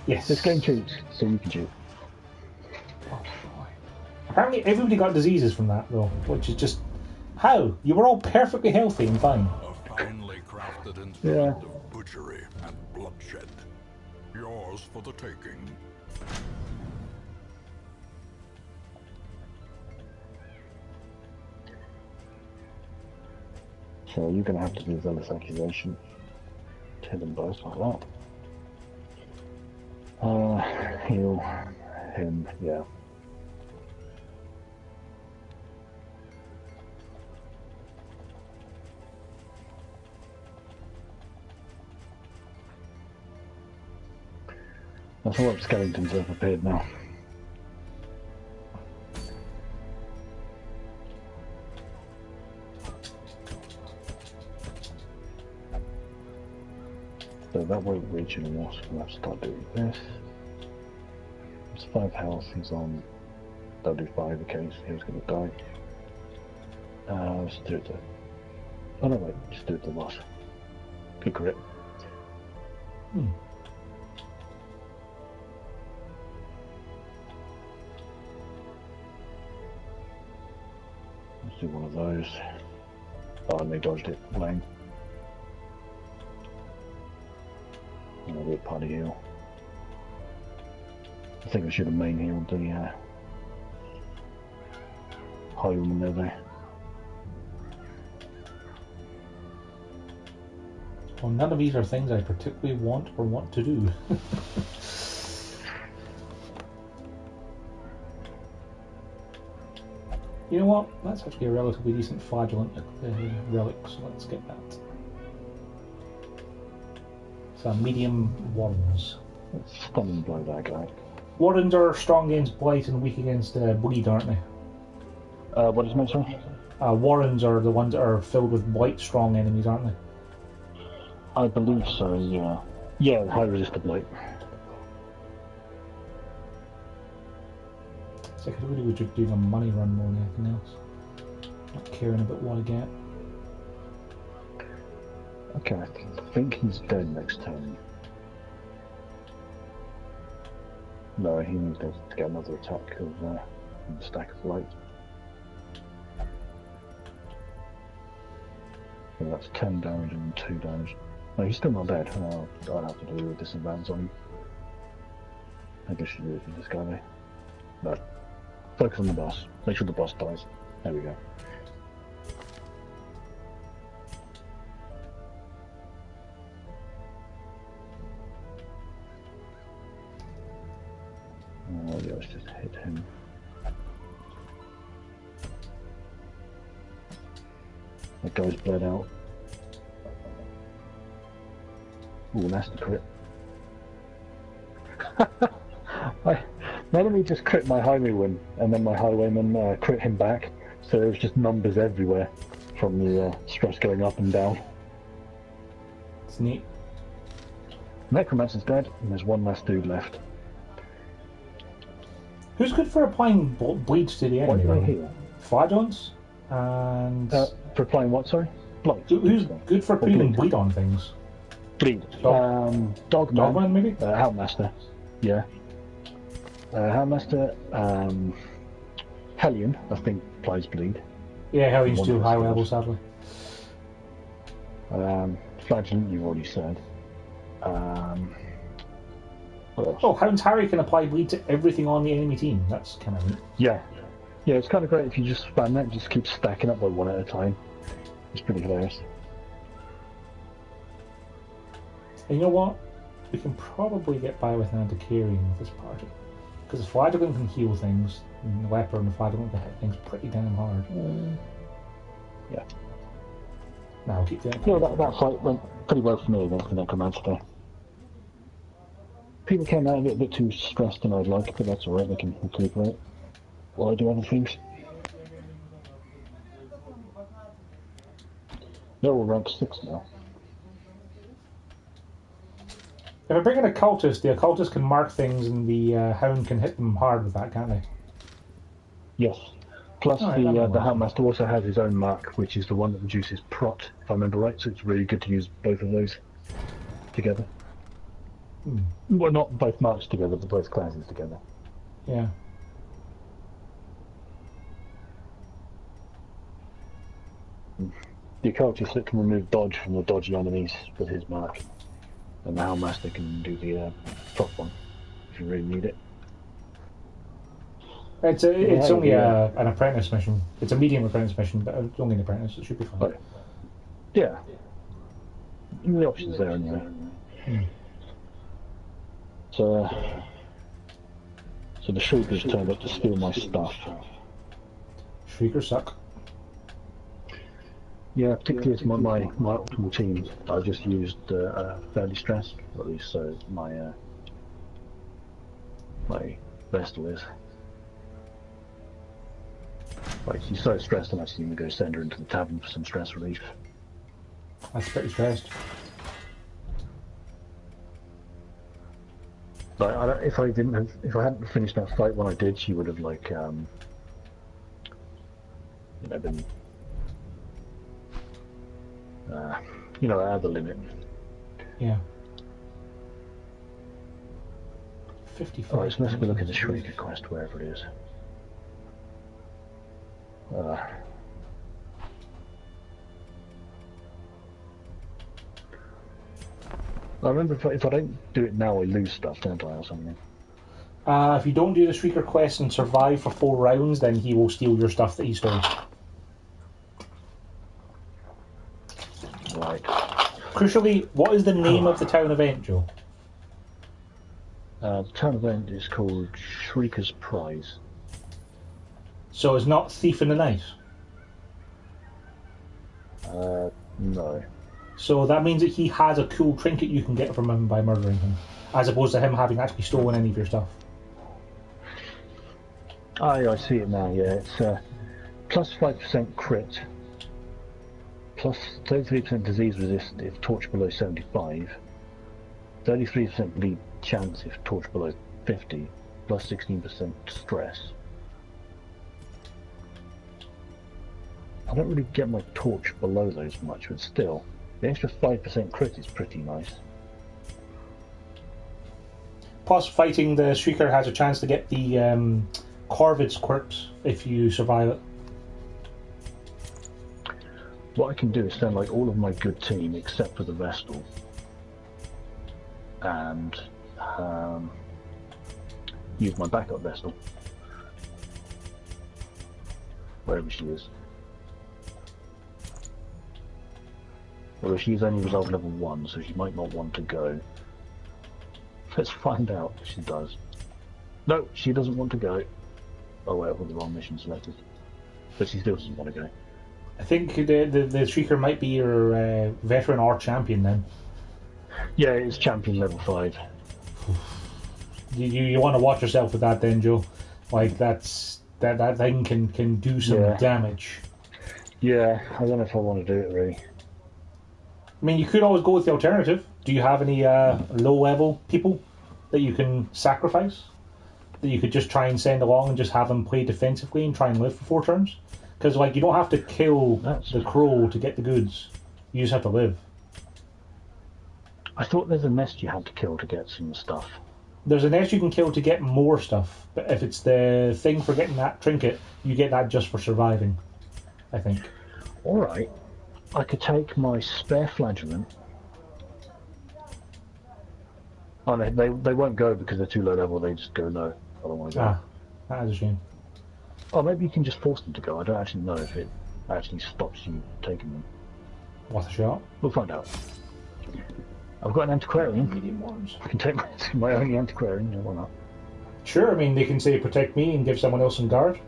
Yes. This game cheats, so you can cheat. Oh, boy. Apparently, everybody got diseases from that, though, which is just how you were all perfectly healthy and fine. A finely crafted instrument Yeah. of butchery and bloodshed. Yours for the taking. So you're going to have to do zealous accusation. Hit them both like that. Heal him, yeah. That's a lot of skeletons have appeared now. So that won't reach anymore, so we'll have to start doing this. It's 5 health, he's on. They'll do 5 in case he was going to die. Let's do it to. Oh no, wait, just do it to boss. Good crit. Let's do one of those. Oh, and they dodged it. Lame. And I'll do a party heal. I think I should have main healed the highwayman there. Well, none of these are things I particularly want or want to do. You know what? That's actually a relatively decent flagellant relic, so let's get that. So medium warrens. Let's stun and blow that guy. Warrens are strong against blight and weak against bleed, aren't they? What is my sorry? Warrens are the ones that are filled with blight strong enemies, aren't they? I believe so, yeah. Yeah, high resistor blight. It's like I really was just doing a money run more than anything else. Not caring about what I get. Okay, I think he's dead next turn. No, he needs to get another attack of stack of light. So that's 10 damage and 2 damage. No, he's still not dead. I'll have to do a disadvantage on him. I guess you do it for this guy there. No. Focus on the boss. Make sure the boss dies. There we go. Yeah, let's just hit him. That guy's bled out. Ooh, that's the crit. My enemy just crit my highwayman, and then my highwayman crit him back, so there was just numbers everywhere from the stress going up and down. It's neat. Necromancer's dead, and there's one last dude left. Who's good for applying bleeds to the Why enemy? did I heal? Flagellants? And... For applying what, sorry? Blight. who's good for putting bleed? bleed on things? Bleed. Dogman. Dogman, maybe? Houndmaster. Yeah. Houndmaster, Hellion, I think, applies bleed. Yeah, Hellions One too of high those level, things. sadly. Flagellant, you've already said. What else? Oh, Hound's Harry can apply bleed to everything on the enemy team. That's kind of neat. Yeah. Yeah, it's kind of great if you just spam that, just keep stacking up by one at a time. It's pretty hilarious. And you know what? We can probably get by with an anti-carrying with this party. Because the Flagellant can heal things, and the Leper and the Flagellant can hit things pretty damn hard. Yeah. No, I'll keep doing it. Yeah, that fight went pretty well for me against the Necromancer. People came out of it a bit too stressed than I'd like, but that's alright, they can recuperate while I do other things. They're all rank 6 now. If I bring in a cultist, the occultist can mark things and the hound can hit them hard with that, can't they? Yes. Plus, Right, the Houndmaster also has his own mark, which is the one that reduces prot, if I remember right, so it's really good to use both of those together. Well, not both marks together, but both classes together. Yeah. The occultist that can remove dodge from the dodgy enemies with his mark, and the Houndmaster can do the prot one, if you really need it. It's only an apprentice mission. It's a medium apprentice mission, but it's only an apprentice. It should be fine. Right. Yeah. The option's there anyway. So the Shriekers turned up to steal my stuff. Shriekers suck. Yeah, particularly as my optimal team, I just used fairly stressed, or at least so my Vestal is. Like, she's so stressed, I'm actually going to go send her into the tavern for some stress relief. That's pretty stressed. Like, if I hadn't finished that fight when I did, she would have like, been, at the limit. Yeah. 55. Alright, so let's have a look at the Shrieker quest, wherever it is. I remember if I don't do it now, I lose stuff, don't I, or something? If you don't do the Shrieker quest and survive for 4 rounds, then he will steal your stuff that he stole. Right. Crucially, what is the name of the town event, Joe? The town event is called Shrieker's Prize. So it's not Thief in the Night? No. So that means that he has a cool trinket you can get from him by murdering him, as opposed to him having actually stolen any of your stuff. I see it now, yeah. It's plus 5% crit, plus 33% disease resist if torch below 75, 33% bleed chance if torch below 50, plus 16% stress. I don't really get my torch below those much, but still, the extra 5% crit is pretty nice. Plus, fighting the Shrieker has a chance to get the Corvid's quirks if you survive it. What I can do is send like all of my good team except for the Vestal, and use my backup Vestal, wherever she is. Although she's only resolved level 1, so she might not want to go. Let's find out if she does. No, she doesn't want to go. Oh wait, I've got the wrong mission selected. But she still doesn't want to go. I think the Shrieker might be your veteran or champion then. Yeah, it's champion level 5. You want to watch yourself with that then, Joe. Like that thing can do some damage. Yeah, I don't know if I want to do it really. I mean, you could always go with the alternative. Do you have any low-level people that you can sacrifice? That you could just try and send along and just have them play defensively and try and live for 4 turns? Because, like, you don't have to kill the crow to get the goods. You just have to live. I thought there's a nest you had to kill to get some stuff. There's a nest you can kill to get more stuff. But if it's the thing for getting that trinket, you get that just for surviving, I think. Alright. I could take my spare flagellant. Oh no, they won't go because they're too low level, they just go no. I don't want to go. Ah, that is a shame. Oh, maybe you can just force them to go. I don't actually know if it actually stops you taking them. What a shot. We'll find out. I've got an antiquarian. Medium ones. I can take my only antiquarian, why not? Sure, I mean, they can say protect me and give someone else some guard.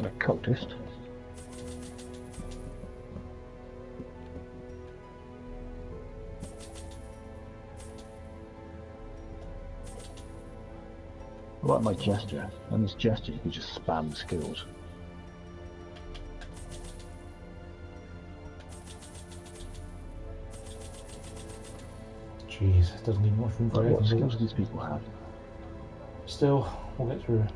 got a cultist. I like my gesture. And this gesture, you can just spam skills. Jeez, it doesn't leave much room for What anything. skills do these people have? Still, we'll get through.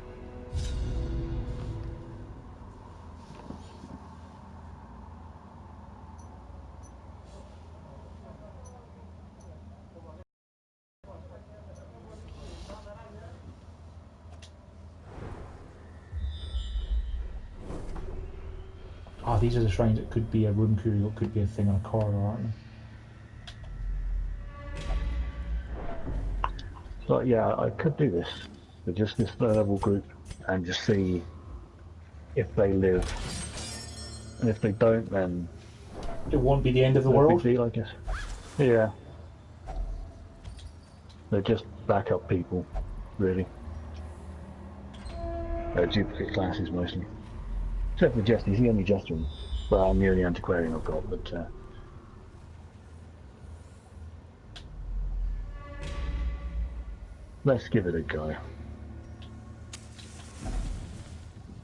Ah, these are the shrines that could be a rune curio, it could be a thing on a corridor, aren't they? So yeah, I could do this with just this level group and just see if they live. And if they don't, then It won't be the end of the no world. big deal, I guess. Yeah. They're just backup people, really. They're duplicate classes mostly. Except for Jester, he's the only Jester. Well, I'm the only antiquarian I've got, but let's give it a go.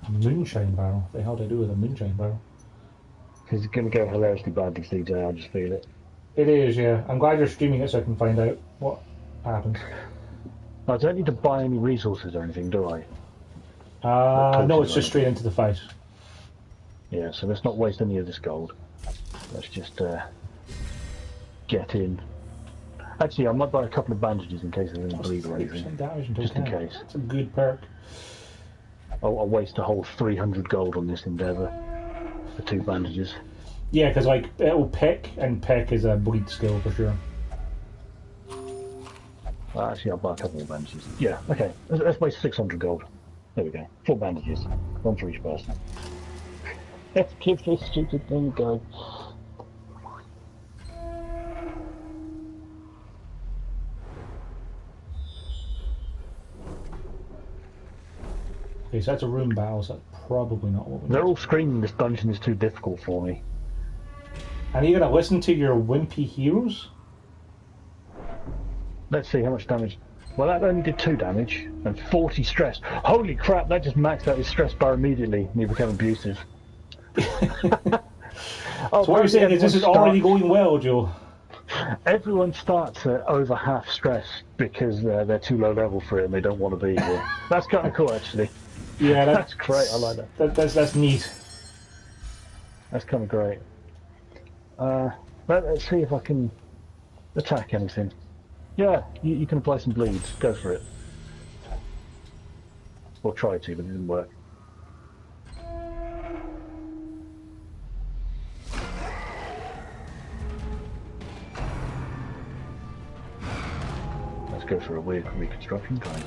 A moonshine barrel. What the hell do I do with a moonshine barrel? Because it's going to go hilariously badly, CJ, I just feel it. It is, yeah. I'm glad you're streaming it so I can find out what happens. I don't need to buy any resources or anything, do I? No, it's just straight into the fight. Yeah, so let's not waste any of this gold. Let's just get in. Actually, I might buy a couple of bandages in case there's any bleed or anything. Damage until Just in 10. case. It's a good perk. I'll waste a whole 300 gold on this endeavour for 2 bandages. Yeah, because like it'll pick, and pick is a bleed skill for sure. Actually, I'll buy a couple more bandages. Yeah, okay. Let's waste 600 gold. There we go. 4 bandages. 1 for each person. Let's give this stupid thing a go. Okay, so that's a room battle, so that's probably not what we They're need. all screaming this dungeon is too difficult for me. And are you going to listen to your wimpy heroes? Let's see how much damage. Well, that only did 2 damage and 40 stress. Holy crap, that just maxed out his stress bar immediately and he became abusive. So what you're saying is this is already going well, Joe? Everyone starts at over half stress because they're too low level for it and they don't want to be here. That's kind of cool, actually. Yeah, That's great, I like that. That's neat. That's kind of great. Let's see if I can attack anything. Yeah, you can apply some bleeds. Go for it. Or try to, but it didn't work. Let's go for a weird reconstruction. Try and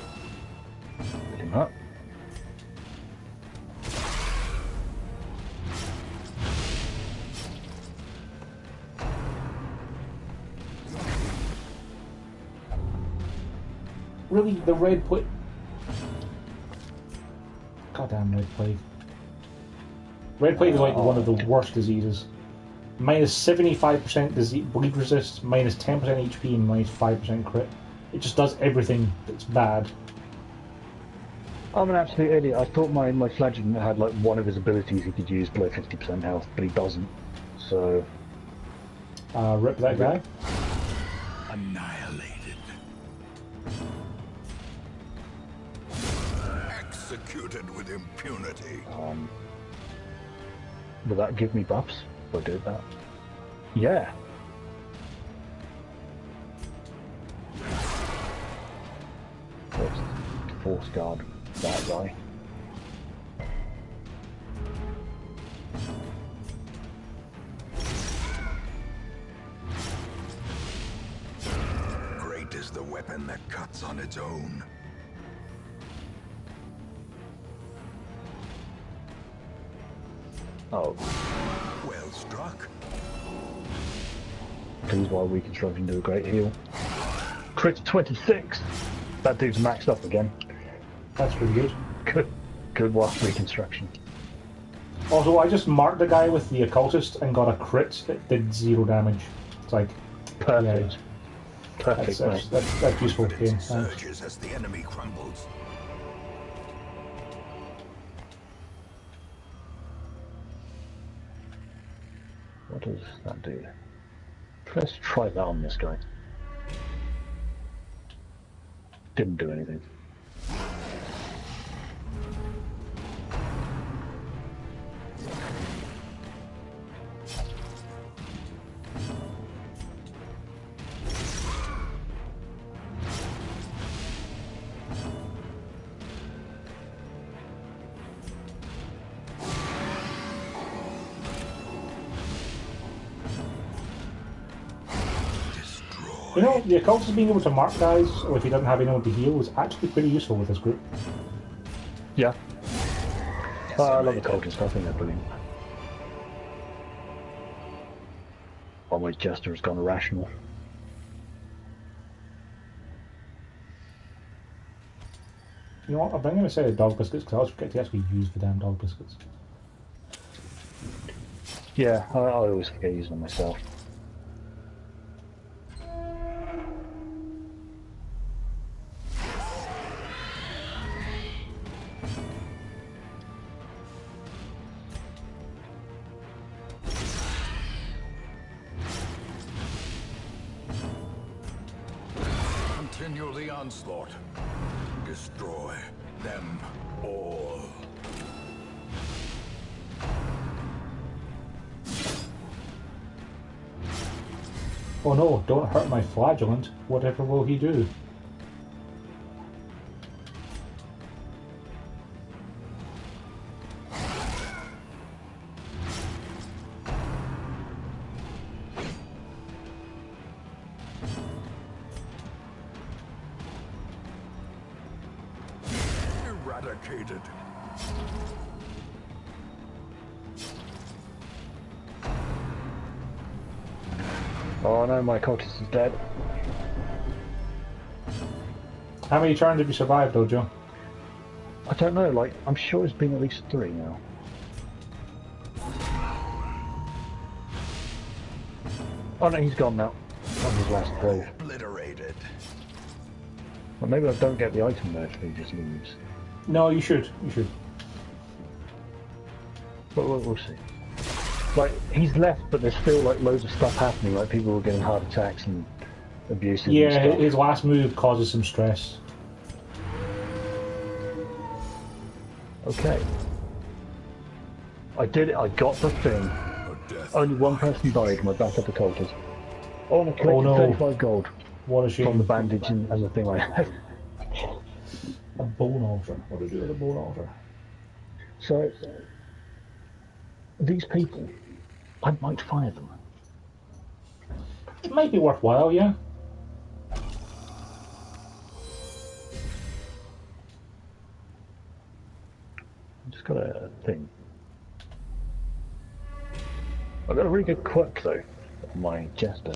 pick him up. Really, the red plague. Goddamn red plague. Red plague is like one of the worst diseases. Minus 75% disease bleed resist, minus 10% HP, and minus 5% crit. It just does everything that's bad. I'm an absolute idiot. I thought my Flagellant had like one of his abilities he could use below 50% health, but he doesn't. So Rip that guy. Annihilated. Executed with impunity. will that give me buffs if I do that? Yeah. Let's force guard that guy. Great is the weapon that cuts on its own. Oh, Well struck. please while reconstruction do a great heal. Crit 26! That dude's maxed up again. That's pretty good. Good while reconstruction. Also, I just marked the guy with the occultist and got a crit that did 0 damage. It's like, Perfect. yeah, Perfect, mate. that's useful. Okay, Confidence thanks. surges as the enemy crumbles. What does that do? Let's try that on this guy. Didn't do anything. You know, the occultist being able to mark guys, or if he doesn't have anyone to heal, is actually pretty useful with this group. Yeah. I love the cultist, I think they're brilliant. Oh, my Jester has gone irrational. You know what, I'm going to say dog biscuits, because I always forget to actually use the damn dog biscuits. Yeah, I always forget using them myself. Continue the onslaught. Destroy them all. Oh no, don't hurt my flagellant. Whatever will he do? Eradicated. Oh no, my cultist is dead. How many turns have you survived though, Joe? I don't know, like, I'm sure it's been at least 3 now. Oh no, he's gone now. On his last throw. Obliterated. Well, maybe I don't get the item there if he just leaves. No, you should. You should. But we'll see. Like, he's left, but there's still like loads of stuff happening, like people are getting heart attacks and abuses and Yeah, stuff. his last move causes some stress. Okay. I did it, I got the thing. Only one person died, my backup occultist. Oh, and I collected no. 35 gold What a shame. from the bandage and the thing I had. A bone altar. What do I do with a bone altar? So, these people, I might fire them. It might be worthwhile, yeah. I just got a thing. I've got a really good quirk though, on my Jester.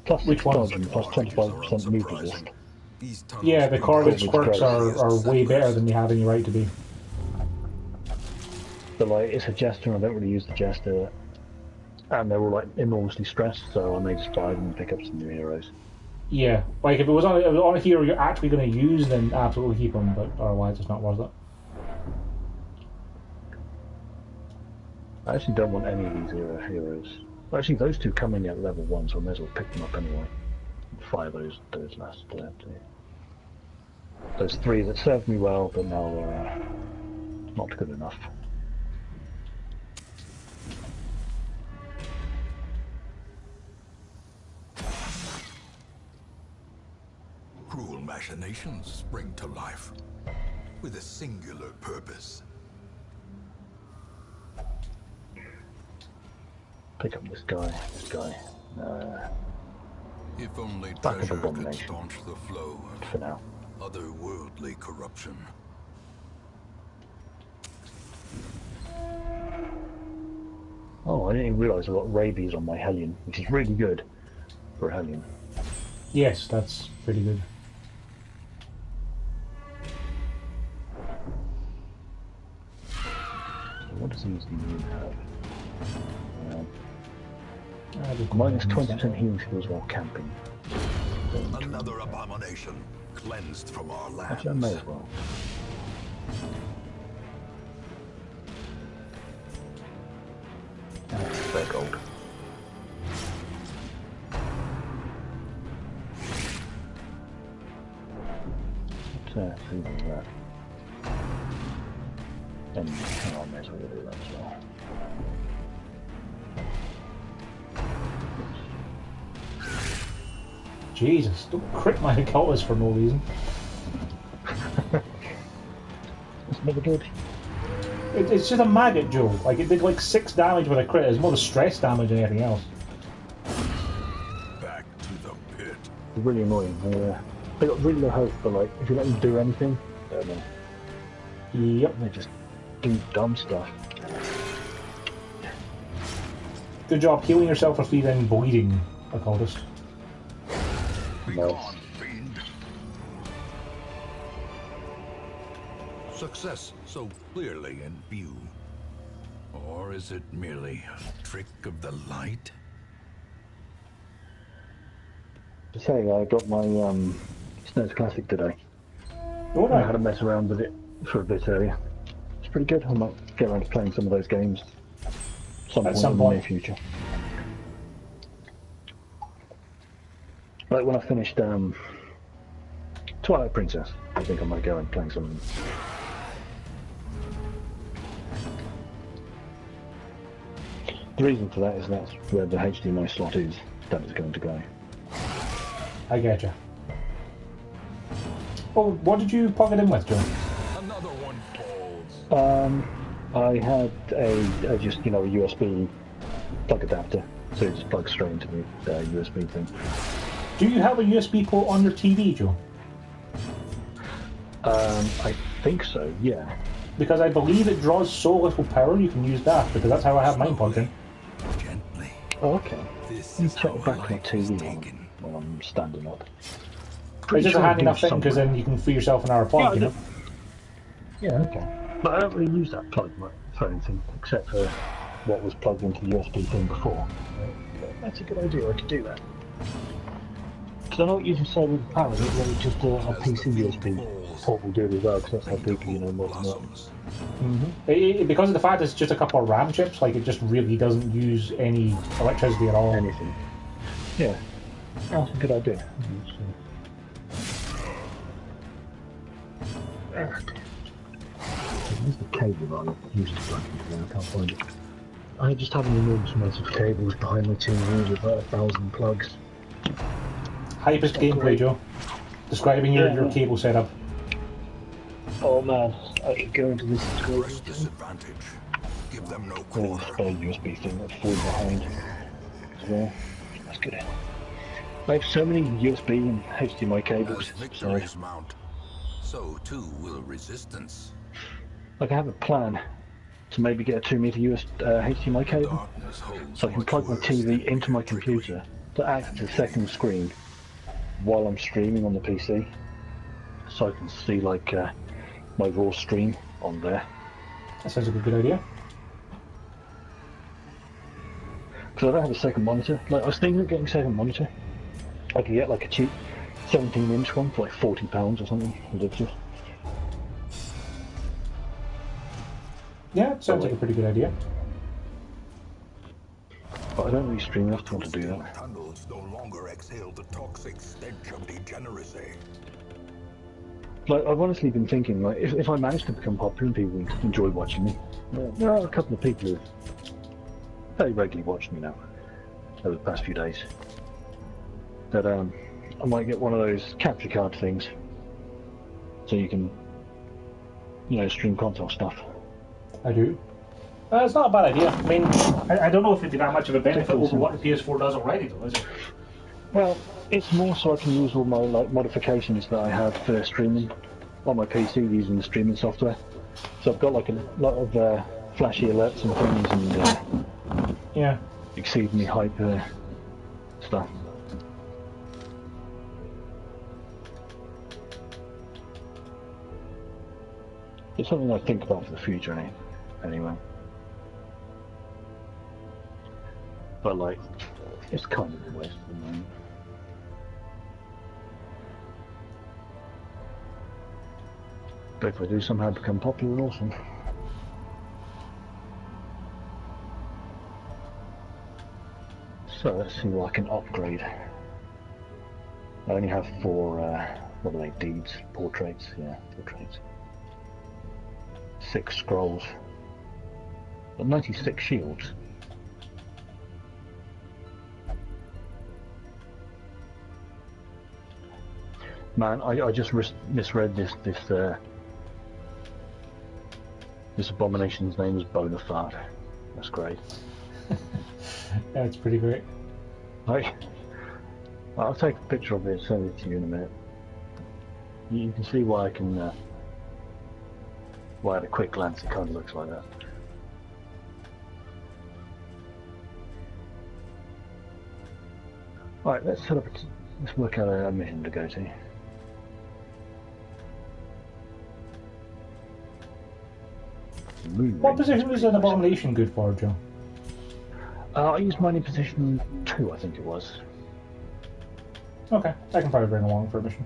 Plus Which 6 one? dodge and plus 25% move resist. Yeah, the Corvus quirks are way better than they have any right to be. But like, it's a Jester and I don't really use the Jester. And they're all like enormously stressed, so I may just buy them and pick up some new heroes. Yeah, like if it was on a hero you're actually going to use, then absolutely keep them, but otherwise it's not worth it. I actually don't want any of these heroes. Actually, those two come in at level 1, so I may as well pick them up anyway. Fire those last two. Those 3 that served me well, but now are not good enough. Cruel machinations spring to life with a singular purpose. Pick up this guy. If only Back of treasure could abomination. staunch the flow For now. of otherworldly corruption. Oh, I didn't even realise I got rabies on my Hellion, which is really good for a Hellion. Yes, that's pretty good. What disease do you have? Minus 20% healing skills while camping. Another abomination cleansed from our lands. Actually, I may as well. Fair gold. Let's see that. And I may as well do that as well. Jesus, don't crit my occultist for no reason. That's never good. It's just a maggot, Joe. Like, it did like 6 damage with a crit. It's more the stress damage than anything else. Back to the pit. It's really annoying. They got really low health, but like, if you let them do anything, Yep. they just do dumb stuff. Good job healing yourself for 3 then bleeding, occultist. No. Fiend. Success so clearly in view. Or is it merely a trick of the light? To say, I got my SNES Classic today. Oh, I had a mess around with it for a bit earlier. It's pretty good. I might get around to playing some of those games at some point in the near future. Like when I finished Twilight Princess, I think I might go and play some of them. The reason for that is that's where the HDMI slot is that it's going to go. I getcha. Well, what did you plug it in with, Joe? Another one falls. I had a just, you know, a USB plug adapter, so it just plugs straight into the USB thing. Do you have a USB port on your TV, Joe? I think so, yeah. Because I believe it draws so little power, you can use that, because that's how I have mine plugged in. Gently. Oh, okay. This Let me is check how back my life TV is taken. while I'm standing up. It's just a handy enough thing, because then you can free yourself an hour plug, you know? Yeah, okay. But I don't really use that plug for anything, except for what was plugged into the USB thing before. That's a good idea, I could do that. Because I know what you just said with power, it's just a PC USB port will do it as well, because that's how big, you know, modern works. Because of the fact it's just a couple of RAM chips, like, it just really doesn't use any electricity at all. Anything. Yeah. That's a good idea. Where's the cable that I used to plug into now? I can't find it. I just have an enormous amount of cables behind my TV with about 1,000 plugs. Hypest gameplay, Joe. Describing your cable setup. Oh man, I could go into this Press disadvantage. Give them no Oh, quarter. it's got a USB thing that's falling behind as well. That's good. I have so many USB and HDMI As cables. Sorry. victories mount, so too will resistance. Like I have a plan to maybe get a 2-meter HDMI cable, Darkness holds so I can much plug my worse TV than into my mere trickery. computer to act as a second screen while I'm streaming on the PC, so I can see like my raw stream on there. That sounds like a good idea. Because I don't have a second monitor. Like I was thinking of getting a second monitor. I could get like a cheap 17-inch one for like £40 or something ridiculous. Yeah, it sounds like a pretty good idea. But I don't really stream enough to want to do that. Tunnels no longer exhale the toxic stench of degeneracy. Like I've honestly been thinking, like if I manage to become popular and people enjoy watching me, there are a couple of people who very regularly watch me now over the past few days. That I might get one of those capture card things, so you can, you know, stream console stuff. I do. It's not a bad idea. I mean, I don't know if it'd be that much of a benefit over what the PS4 does already, though, is it? Well, it's more so I can use all my like modifications that I have for streaming on my PC using the streaming software. So I've got like a lot of flashy alerts and things and Yeah. exceedingly hyper stuff. It's something I think about for the future, anyway. But like, it's kind of a waste at the moment. But if I do somehow become popular and awesome. So let's see what I can upgrade. I only have 4, what are they, deeds? Portraits? Yeah, portraits. 6 scrolls. But 96 shields. Man, I just misread this abomination's name was Bonafide. That's great. That's pretty great. I'll take a picture of it and send it to you in a minute. You can see why I can. Why at a quick glance it kind of looks like that. Alright, let's set up. Let's work out a mission to go to. What position was an abomination good for, Joe? I used mine in position 2, I think it was. Okay, I can probably bring along for a mission.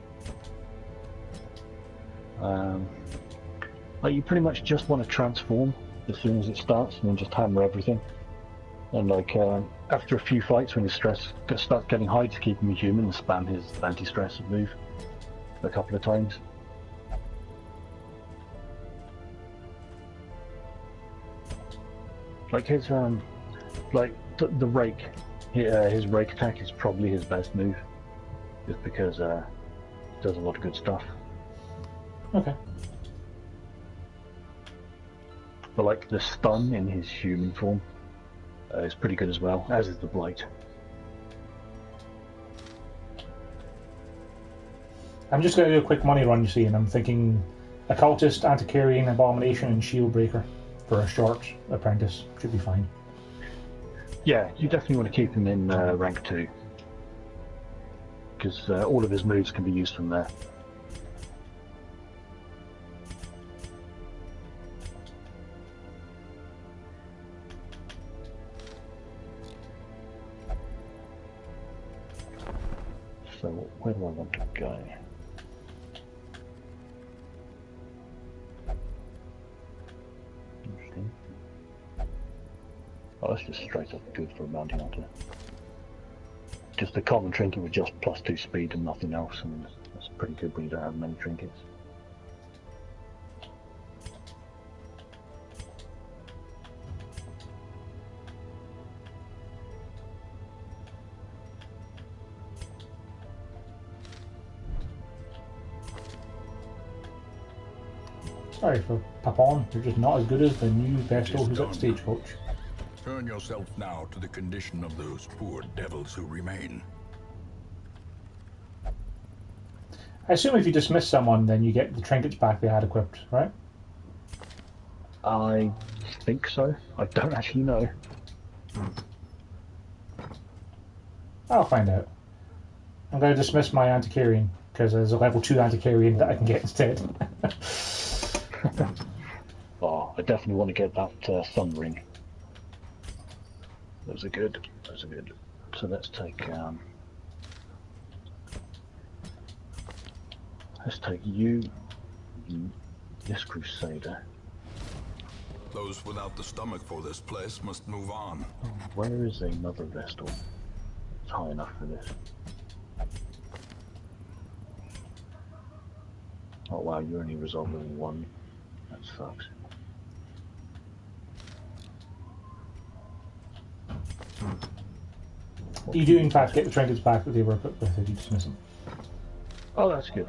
Like you pretty much just want to transform as soon as it starts, and then just hammer everything. And like after a few fights, when his stress starts getting high, to keep him human, and spam his anti-stress move a couple of times. Like his like the rake, his rake attack is probably his best move, just because it does a lot of good stuff. Okay. But like the stun in his human form is pretty good as well, as is the blight. I'm just going to do a quick money run, you see, and I'm thinking occultist, antiquarian, abomination, and shield breaker for a short apprentice should be fine. Yeah, you definitely want to keep him in rank 2, because all of his moves can be used from there. So where do I want to go? Interesting. Oh, that's just straight up good for a bounty hunter. Just a common trinket with just +2 speed and nothing else, and that's pretty good when you don't have many trinkets. Sorry for Papon, you're just not as good as the new Vestal who's at Stagecoach. Turn yourself now to the condition of those poor devils who remain. I assume if you dismiss someone, then you get the trinkets back they had equipped, right? I think so. I don't actually know. I'll find out. I'm going to dismiss my Antiquarian, because there's a level 2 Antiquarian that I can get instead. Oh, I definitely want to get that sun ring. Those are good. Those are good. So let's take you, this Crusader. Those without the stomach for this place must move on. Oh, where is another Vestal? It's high enough for this. Oh wow, you only resolve level 1. That sucks. You do in fact get the trinkets back that they were equipped with if you dismiss them. Oh, that's good.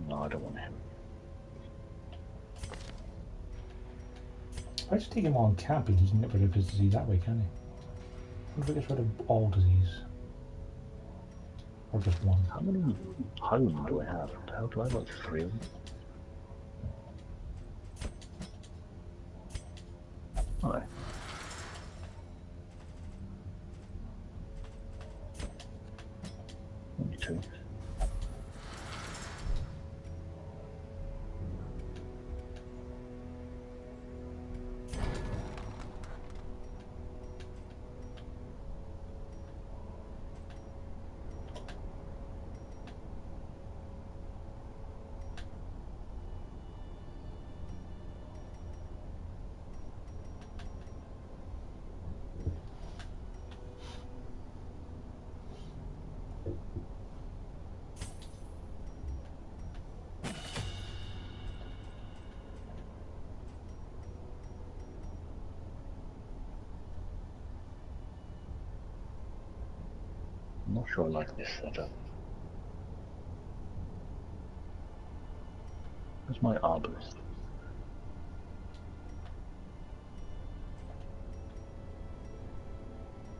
No, I don't want him. I just take him on camp, he doesn't get rid of his disease that way, can he? I wonder if it gets rid of all disease. Or just one. How many home do I have? How do I have like 3 of them? Hi. Only 2. not sure I like this setup. Where's my arbalist?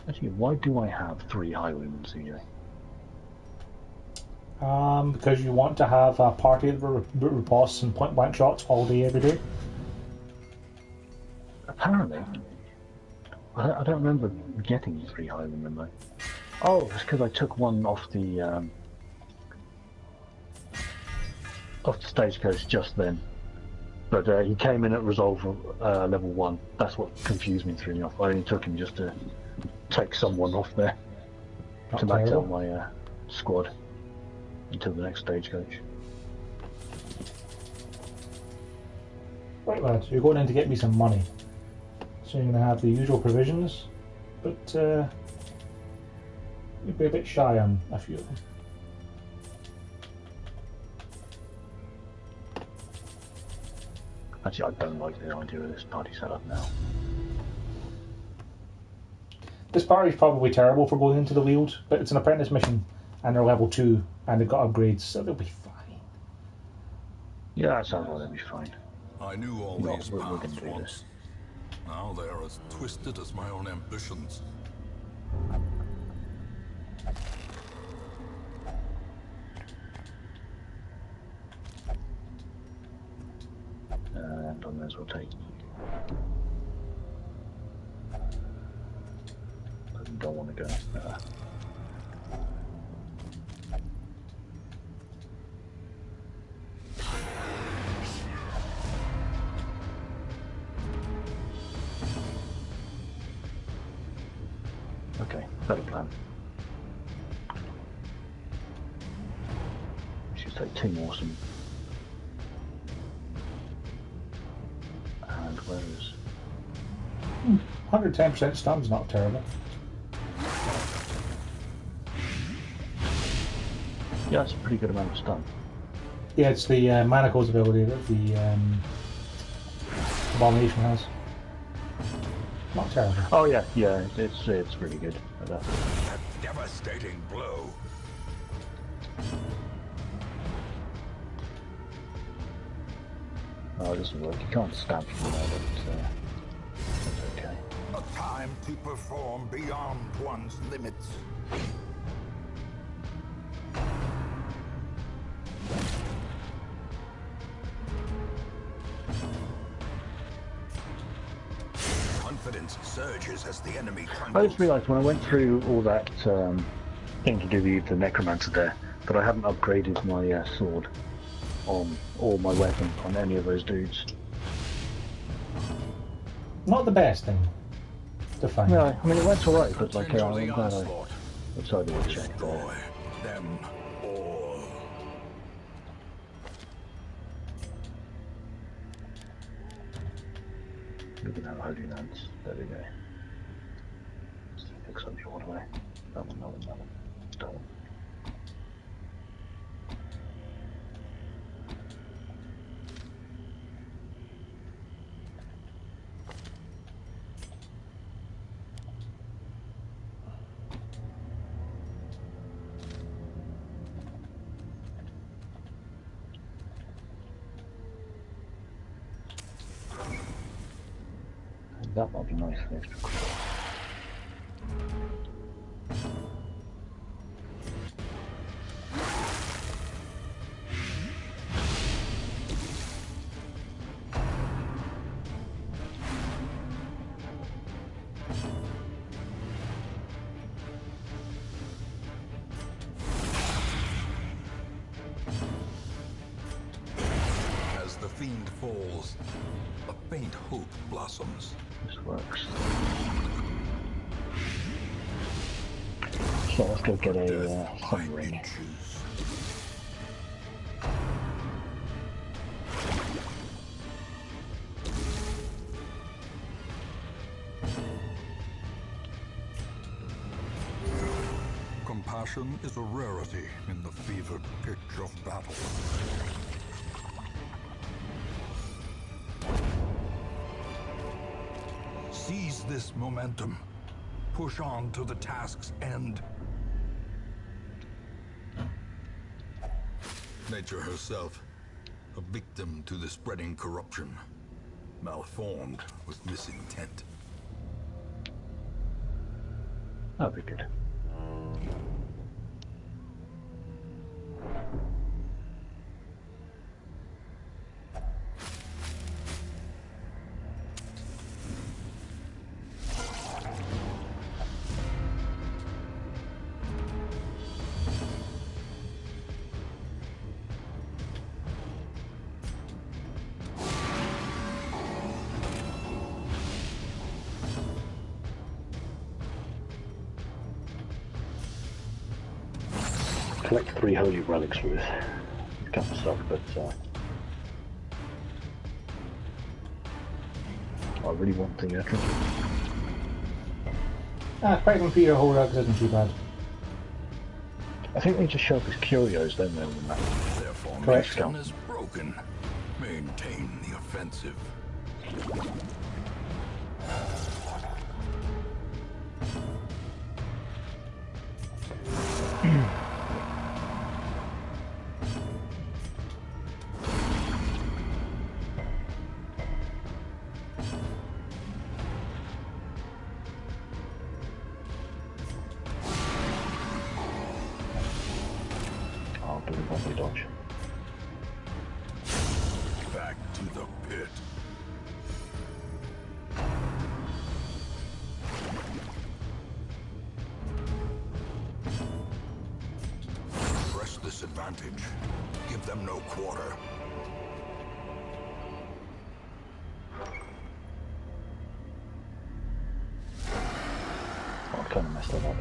Actually, why do I have 3 highwaymen, CJ? Because you want to have a party that riposts and point blank shots all day, every day. Apparently. I don't remember getting 3 highwaymen though. Oh, it's because I took one off the stagecoach just then. But he came in at resolve level 1. That's what confused me and threw me off. I only took him just to take someone off there. Not to max terrible. out my squad until the next stagecoach. Right, lads, you're going in to get me some money. So you're going to have the usual provisions, but you'll be a bit shy on a few of them. Actually, I don't like the idea of this party setup now. This party's probably terrible for going into the Weald, but it's an apprentice mission, and they're level 2, and they've got upgrades, so they'll be fine. Yeah, that sounds like they'll be fine. I knew all No, these we're gonna paths do once. this. Now they are as twisted as my own ambitions. And I may as well take. I don't want to go. Okay, better plan. Should take 2 more some. And where is? 110% stun's not terrible. Yeah, that's a pretty good amount of stun. Yeah, it's the Manacles ability that the Abomination has. Not terrible. Oh yeah, yeah, it's really good at that. A devastating blow. Oh, it doesn't work. You can't stab from there, but that's okay. A time to perform beyond one's limits. Confidence surges as the enemy I crumbles. just realised when I went through all that thing to do with the necromancer there, that I hadn't upgraded my sword on or my weapon on any of those dudes. Not the best thing to find. No, I mean it went alright, but like Continue I'm the glad onslaught. I decided to check there. Destroy them all. We can have holy lance. There we go. Let's fix up your way. That one, that one, that one. That one. That might be nice for extra credit. As the fiend falls, a faint hope blossoms. This works. So let's go get a Death by sun ring. inches. Compassion is a rarity in the fevered pitch of battle. Seize this momentum. Push on to the task's end. Nature herself, a victim to the spreading corruption, malformed with misintent. That'd be good. Collect 3 holy relics worth. It kind of suck, but I really want the trick. Collecting Peter whole rugs isn't too bad. I think they just show up as curios, don't they, on the map? Their formation is broken. Maintain the offensive. Dodge. Back to the pit. Press this advantage. Give them no quarter. Oh, I kind of messed that up.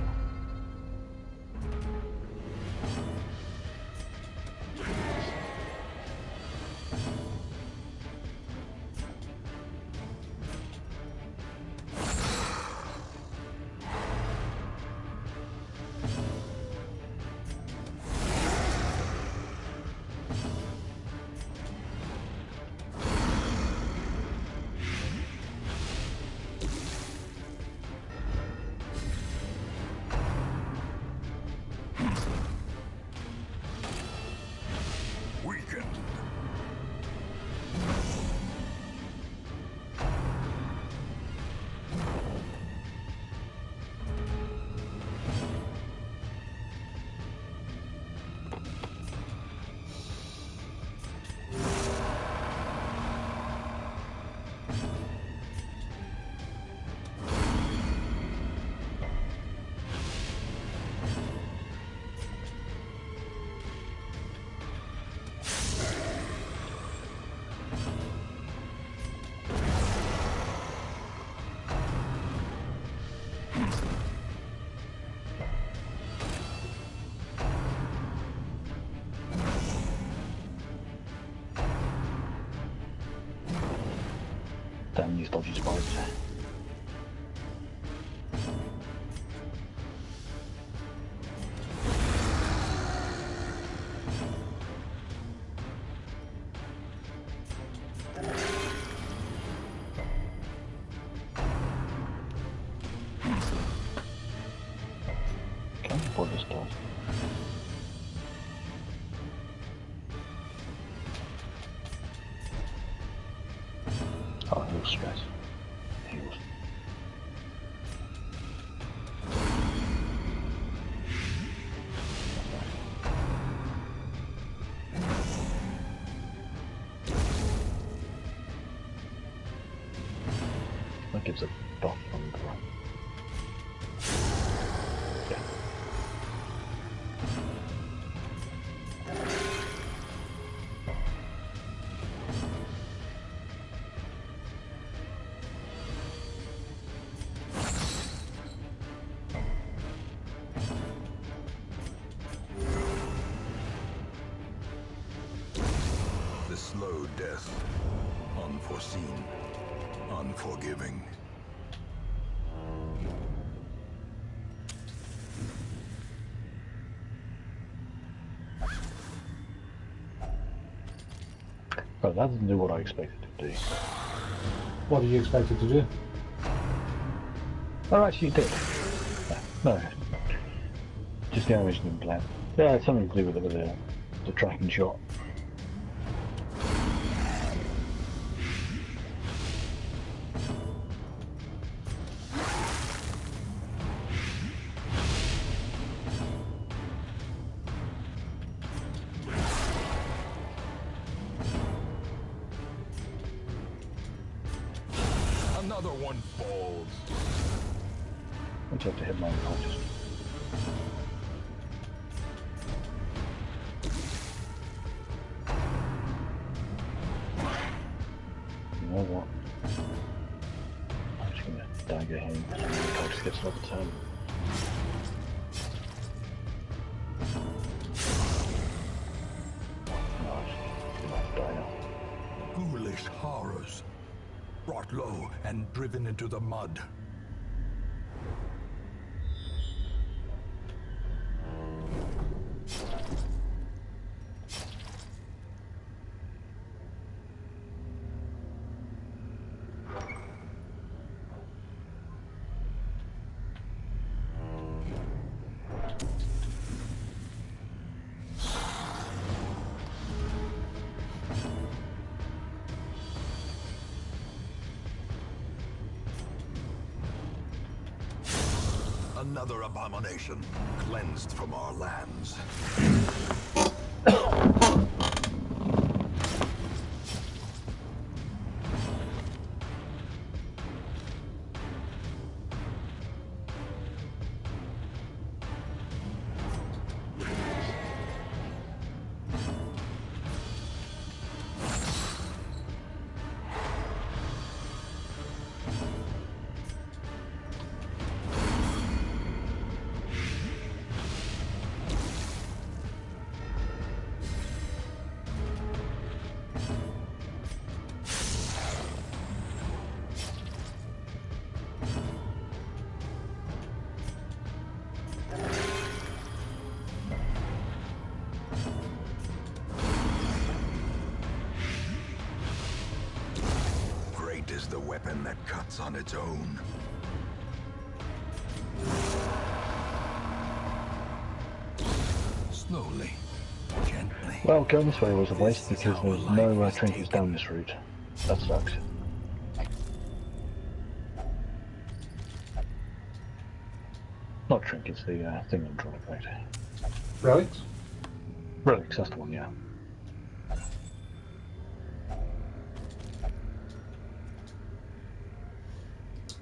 Damn these dodgy spikes. Can't afford this stuff. Oh, heal stress. Heals. That gives a buff on the run. Yeah. The slow death. Unforeseen. Unforgiving. But that doesn't do what I expected it to do. What did you expect it to do? Oh, actually it did. No. Just the animation didn't plan. Yeah, it's something to do with it with the the tracking shot. Another one falls. I just have to hit my unconscious. You know what? I'm just gonna dagger him and the unconscious gets another turn. No, I just might die now. Ghoulish horrors. Brought low and driven into the mud. Another abomination, cleansed from our lands. Is the weapon that cuts on its own. Slowly, gently. Well, going this way was a waste because there's no trinkets down this route. That sucks. Not trinkets, the thing I'm trying to fight. Relics? Relics, that's the one, yeah.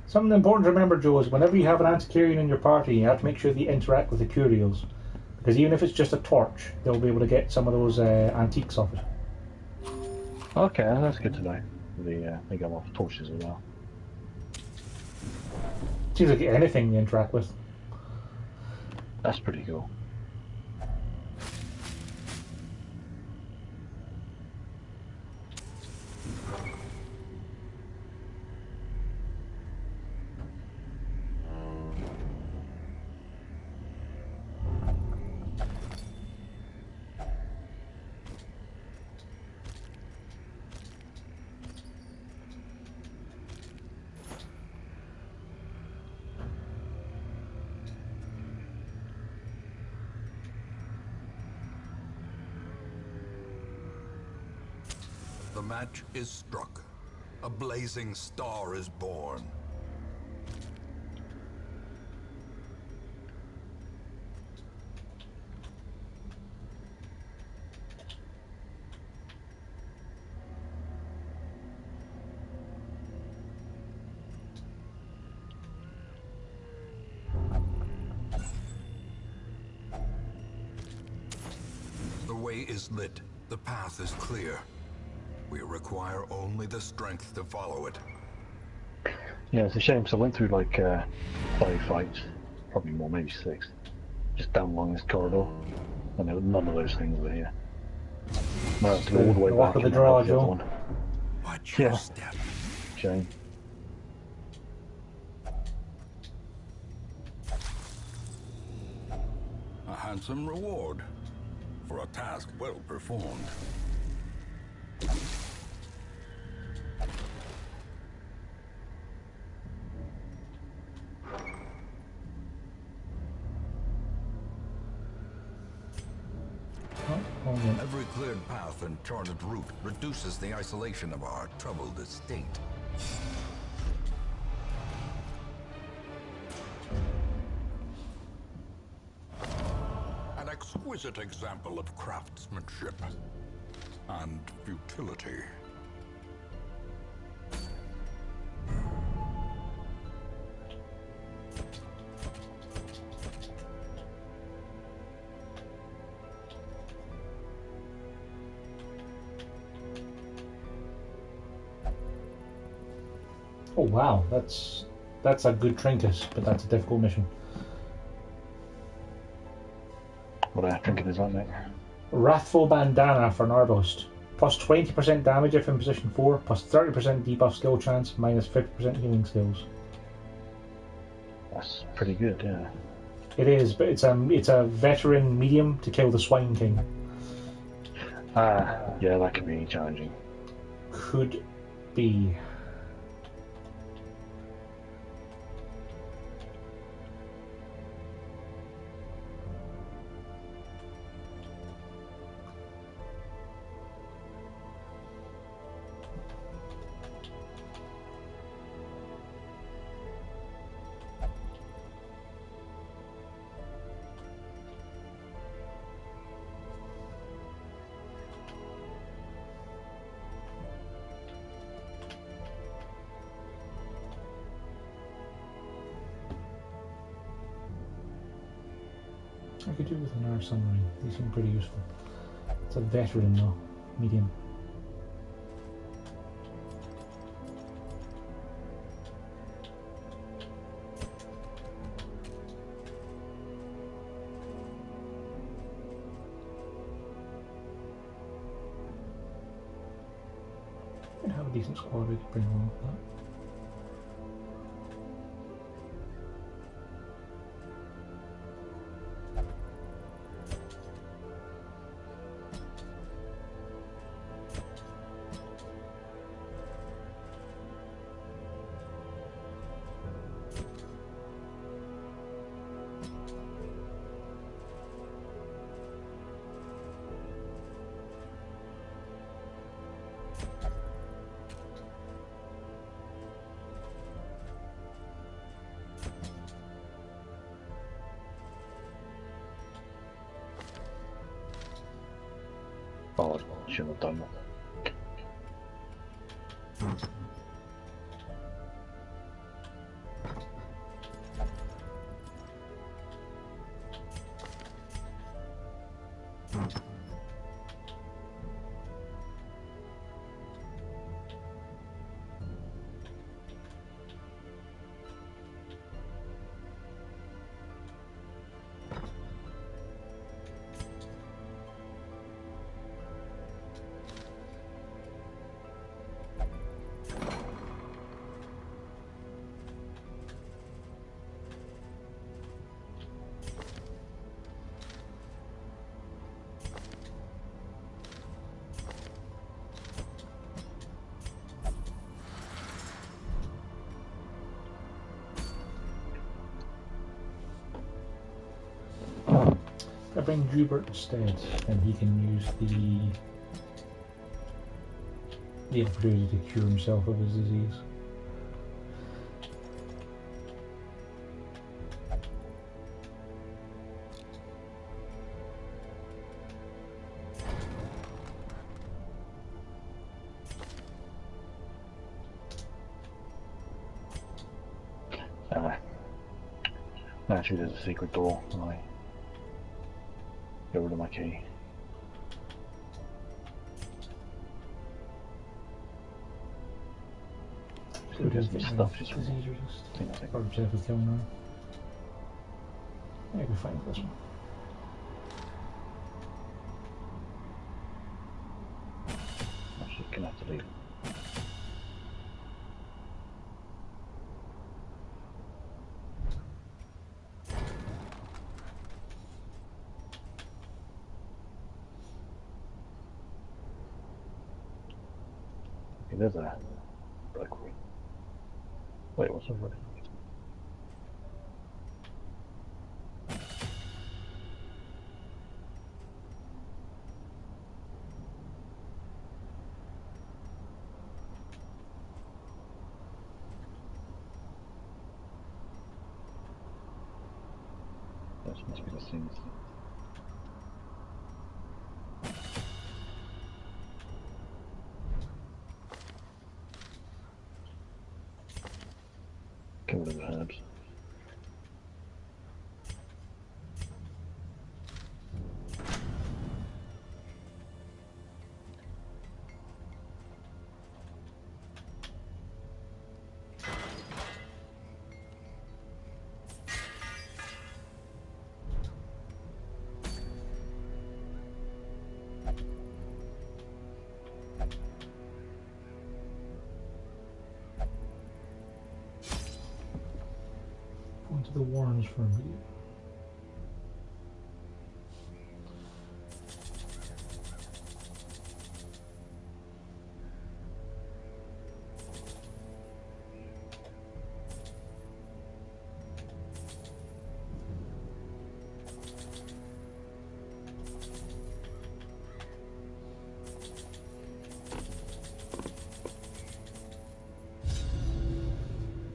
Something important to remember, Joe, is whenever you have an Antiquarian in your party, you have to make sure they interact with the curios. Because even if it's just a torch, they'll be able to get some of those antiques off it. Okay, that's good to know. They got off torches as well. Seems like anything they interact with. That's pretty cool. The match is struck. A blazing star is born. The way is lit. The path is clear. We require only the strength to follow it. Yeah, it's a shame, so I went through like 5 fights, probably more, maybe 6, just down along this corridor, and there were none of those things were here. Now I have to go all the way Walk back of and the then draw, up the other Joe. one. Watch your Yeah. step. Shame. A handsome reward for a task well performed. Oh, yeah. Every cleared path and charted route reduces the isolation of our troubled estate. An exquisite example of craftsmanship and futility. Oh wow, that's a good trinket, but that's a difficult mission. What a trinket is that, mate? Wrathful Bandana for an Arbalist. Plus 20% damage if in position 4, plus 30% debuff skill chance, minus 50% healing skills. That's pretty good, yeah. It is, but it's a veteran medium to kill the Swine King. Yeah, that could be challenging. Could be. I could do with an Air Summary. These seem pretty useful. It's a veteran though, medium. I'd have a decent squad we could bring along with that. Oh, I shouldn't have done that. If I bring Jubert instead, then he can use the opportunity to cure himself of his disease. Actually, there's a secret door. I get rid of my key. So there's some stuff just disease resist. I think. Or Jeff is killing her. Yeah, we're fine with this one. Actually, gonna have to leave. Okay, there's a reliquary. Wait, what's a reliquary? This must be the thing. Get rid of the herbs. Going to the Warrens for a minute.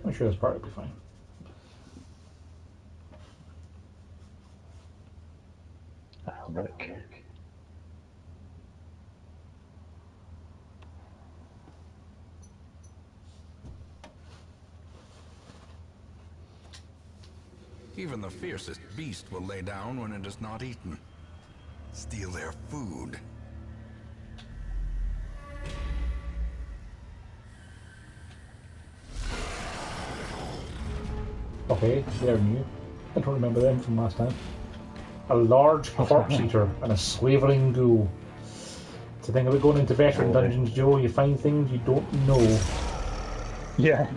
I'm sure this part will be fine. Rick. Even the fiercest beast will lay down when it is not eaten. Steal their food. Okay, they're new. I don't remember them from last time. A large corpse eater and a slavering ghoul. It's the thing about going into veteran dungeons, Joe. You find things you don't know. Yeah.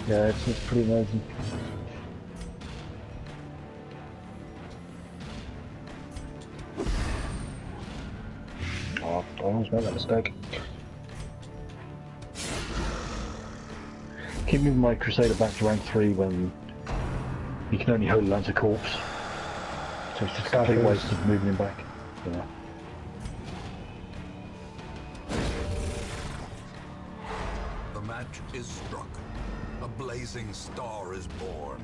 Yeah, it's pretty amazing. Oh, I almost made that mistake. Keep moving my Crusader back to rank 3 when you can only hold Lance a corpse. So it's just a complete waste of moving him back. Yeah. The match is struck. A blazing star is born.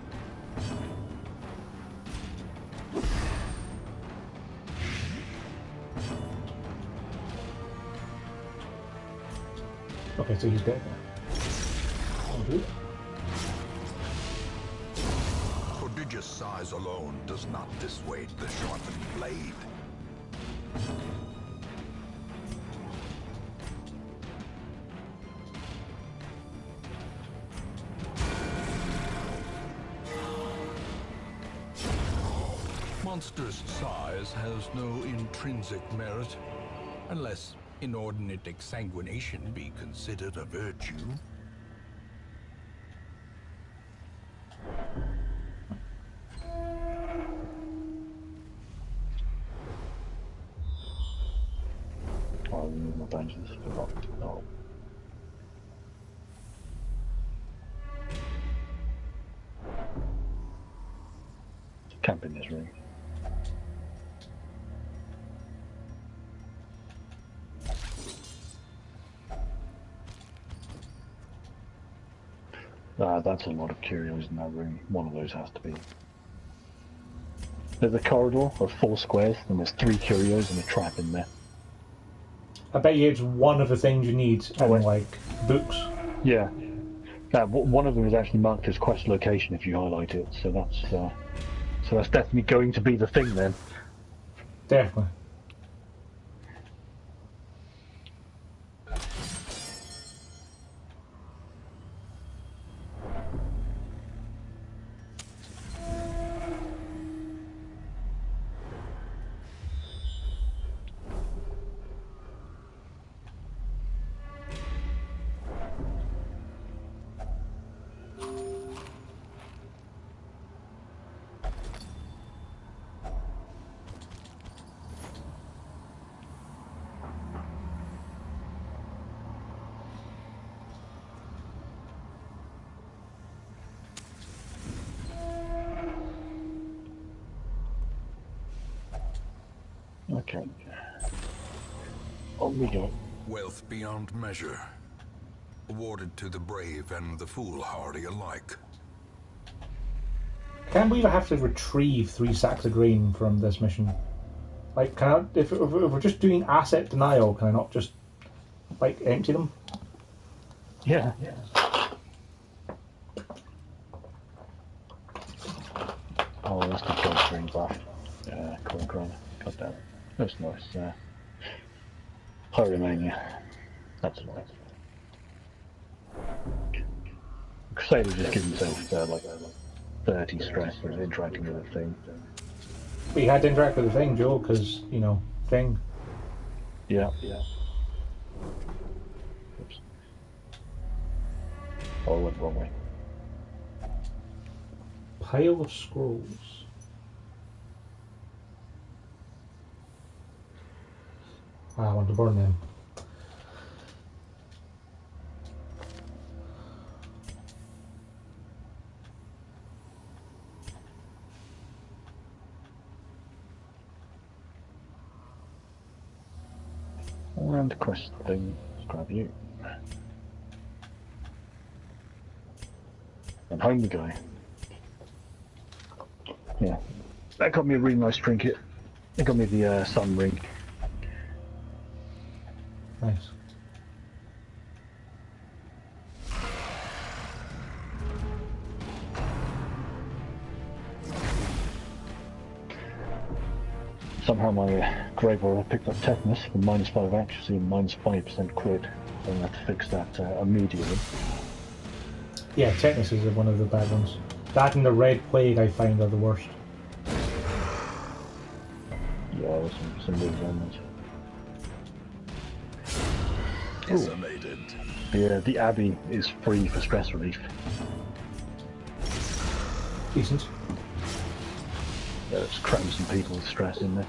Okay, so he's dead now. Prodigious size alone does not dissuade the sharpened blade. Monstrous size has no intrinsic merit, unless inordinate exsanguination be considered a virtue. I'll remove my dungeons. Oh. Camp in this room. That's a lot of curios in that room. One of those has to be. There's a corridor of 4 squares, and there's 3 curios and a trap in there. I bet you it's one of the things you need, like books. Yeah. One of them is actually marked as quest location if you highlight it, so that's definitely going to be the thing then. Definitely. Okay. On we go. Wealth beyond measure, awarded to the brave and the foolhardy alike. Can't believe I have to retrieve 3 sacks of grain from this mission. Like, can I, if we're just doing asset denial, can I not just, like, empty them? Yeah. Oh, that's the first green buff. Yeah, cool, God damn it. That's nice. Pyromania. That's nice. Crusader just gives himself like 30 stress for interacting with a thing. But you had to interact with the thing, Joe, because, you know, thing. Yeah. Oops. Oh, I went the wrong way. Pile of scrolls. I want to burn them. And the quest thing, let's grab you. And home we go. Yeah. That got me a really nice trinket. It got me the sun ring. Nice. Somehow my grave warrior picked up tetanus for -5 accuracy and -5% crit. So I'm going to have to fix that immediately. Yeah, tetanus is one of the bad ones. That and the red plague I find are the worst. Yeah, there's some moves on that. Decimated. Yeah, the Abbey is free for stress relief. Decent. Yeah, let's cram some people with stress in there.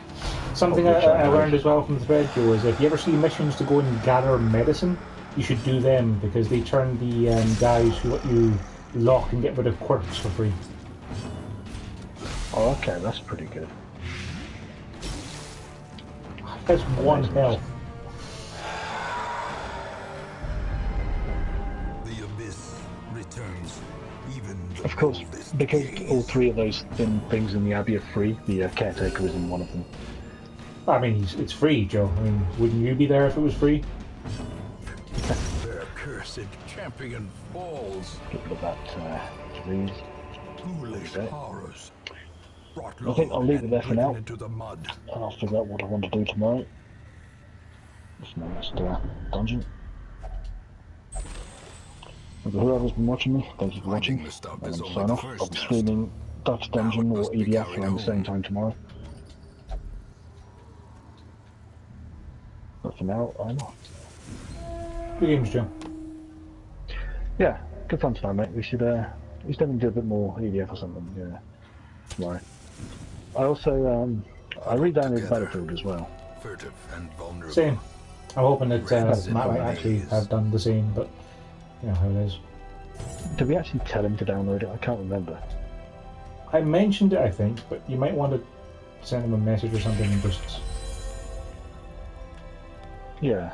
Something I learned as well from the thread, Joe, is if you ever see missions to go and gather medicine, you should do them, because they turn the guys who let you lock and get rid of quirks for free. Oh, okay, that's pretty good. That's 1 health. The abyss returns. Even the Of course, boldest because gaze. all 3 of those things in the Abbey are free, the caretaker isn't one of them. I mean, it's free, Joe. I mean, wouldn't you be there if it was free? Their cursed champion falls. Get rid of that, please. Ghoulish Okay. horrors. Brought I think I'll leave it and there for driven now. into the mud. And I'll figure out what I want to do tomorrow. This next dungeon. And for whoever's been watching me, thank you for watching. Finding the stuff I'm is going to only sign the off. first I'll be test. streaming Dutch Now it Dungeon or must be EDF carried around the same home. time tomorrow. But for now, I'm off. Good games, Joe. Yeah, good fun tonight, mate. We should definitely do a bit more EDF or something tomorrow. I also I re-downloaded Battlefield as well. Furtive and vulnerable. Same. I'm hoping that Rats in Matt a might actually maze. have done the same, but you know how it is. Did we actually tell him to download it? I can't remember. I mentioned it, I think, but you might want to send him a message or something and just... Yeah.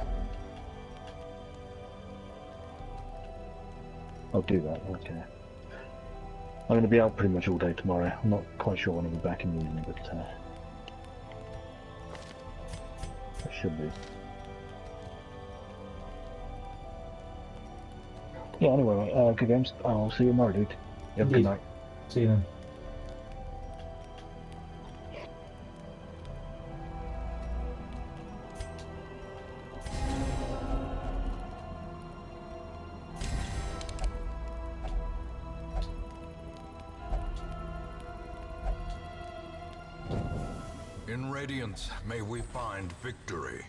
I'll do that, okay. I'm going to be out pretty much all day tomorrow. I'm not quite sure when I'll be back in the evening, but I should be. Yeah, anyway, good games. I'll see you tomorrow, dude. You have a good Indeed. night. See you then. In Radiance, may we find victory.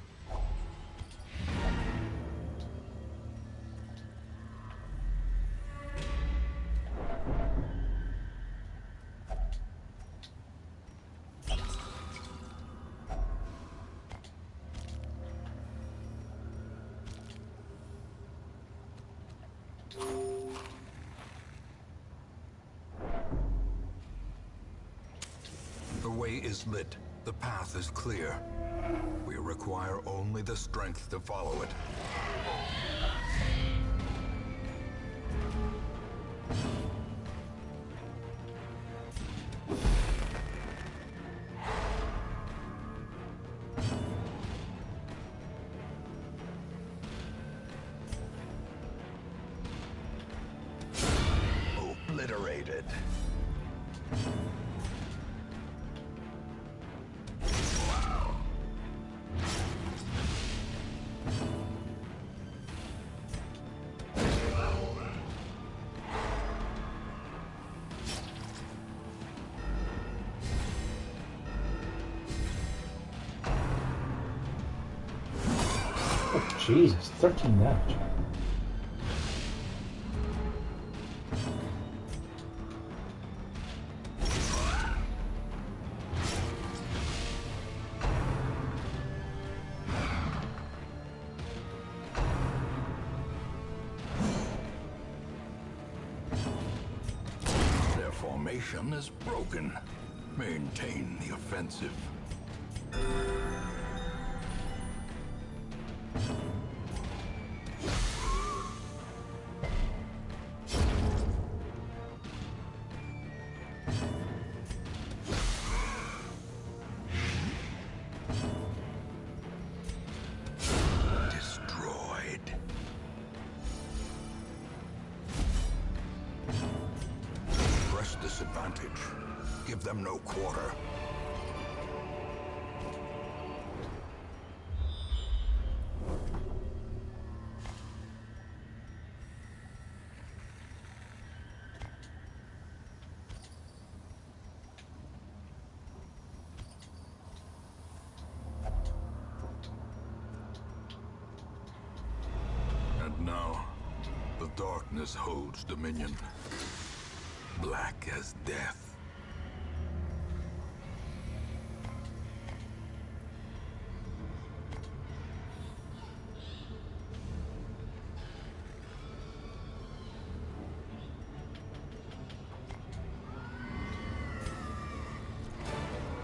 The way is lit. The path is clear. We require only the strength to follow it. Jesus, 13 damage. Their formation is broken. Maintain the offensive. Destroyed. Press disadvantage. Give them no quarter. And now, the darkness holds dominion. Black as death.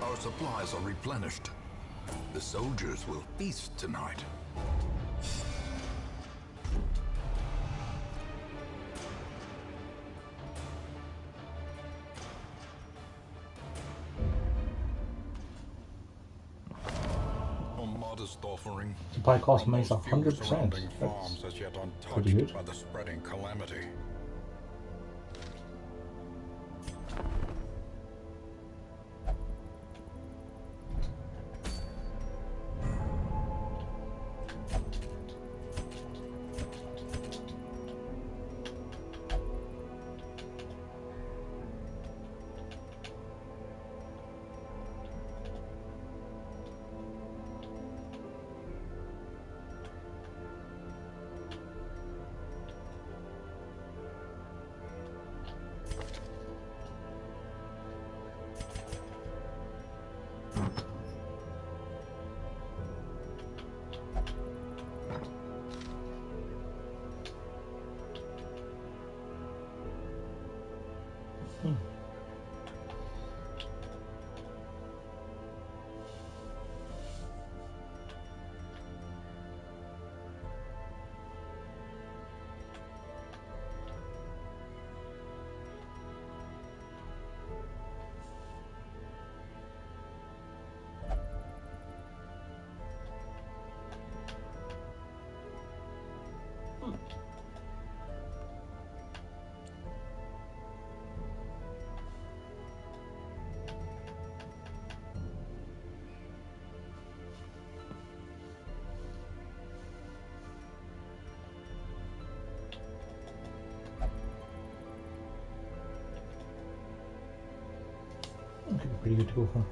Our supplies are replenished. The soldiers will feast tonight. A modest offering. Supply cost from makes those few 100%. surrounding That's farms as yet pretty good. untouched by the spreading calamity. Could be pretty good to go for.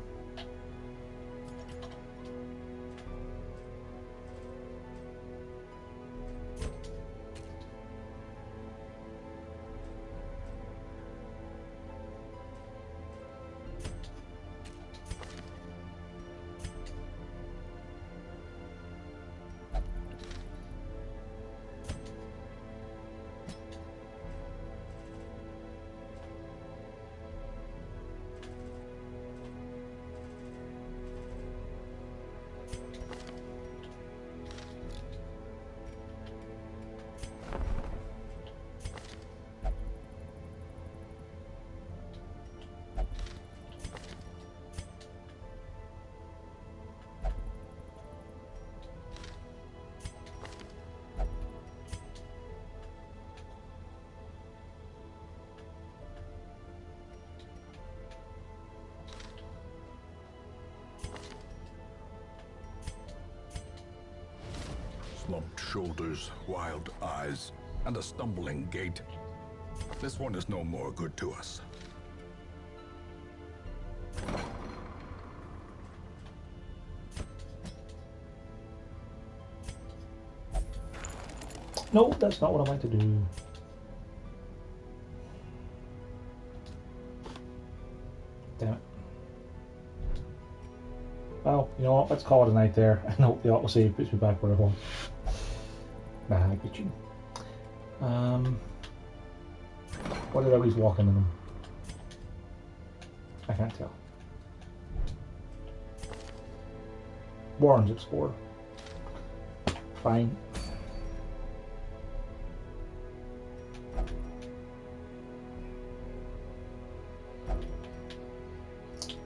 Slumped shoulders, wild eyes, and a stumbling gait. This one is no more good to us. No, that's not what I meant to do. Damn it. Well, you know what, let's call it a night there. I hope the autosave puts me back where I was. Nah, I get you. What did I always walk into them? I can't tell. Warren's Explorer. Fine.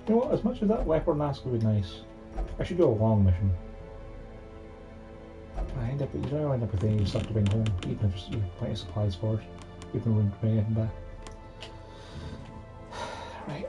You know what, as much as that leopard mask would be nice, I should do a long mission. I end up with any stuff to bring home, even if you have plenty of supplies for it, even if we don't bring anything back. Right.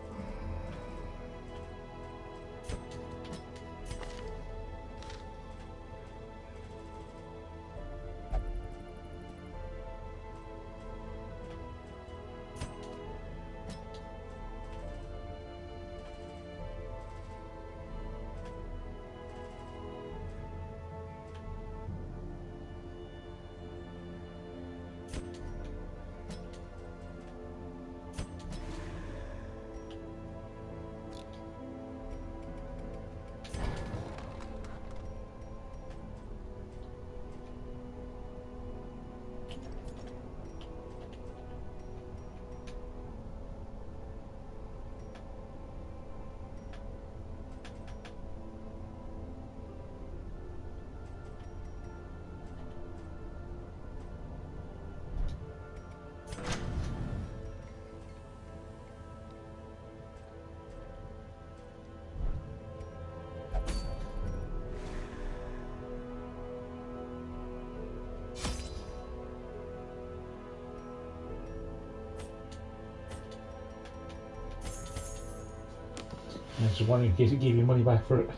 I was just wondering in case it gave you money back for it.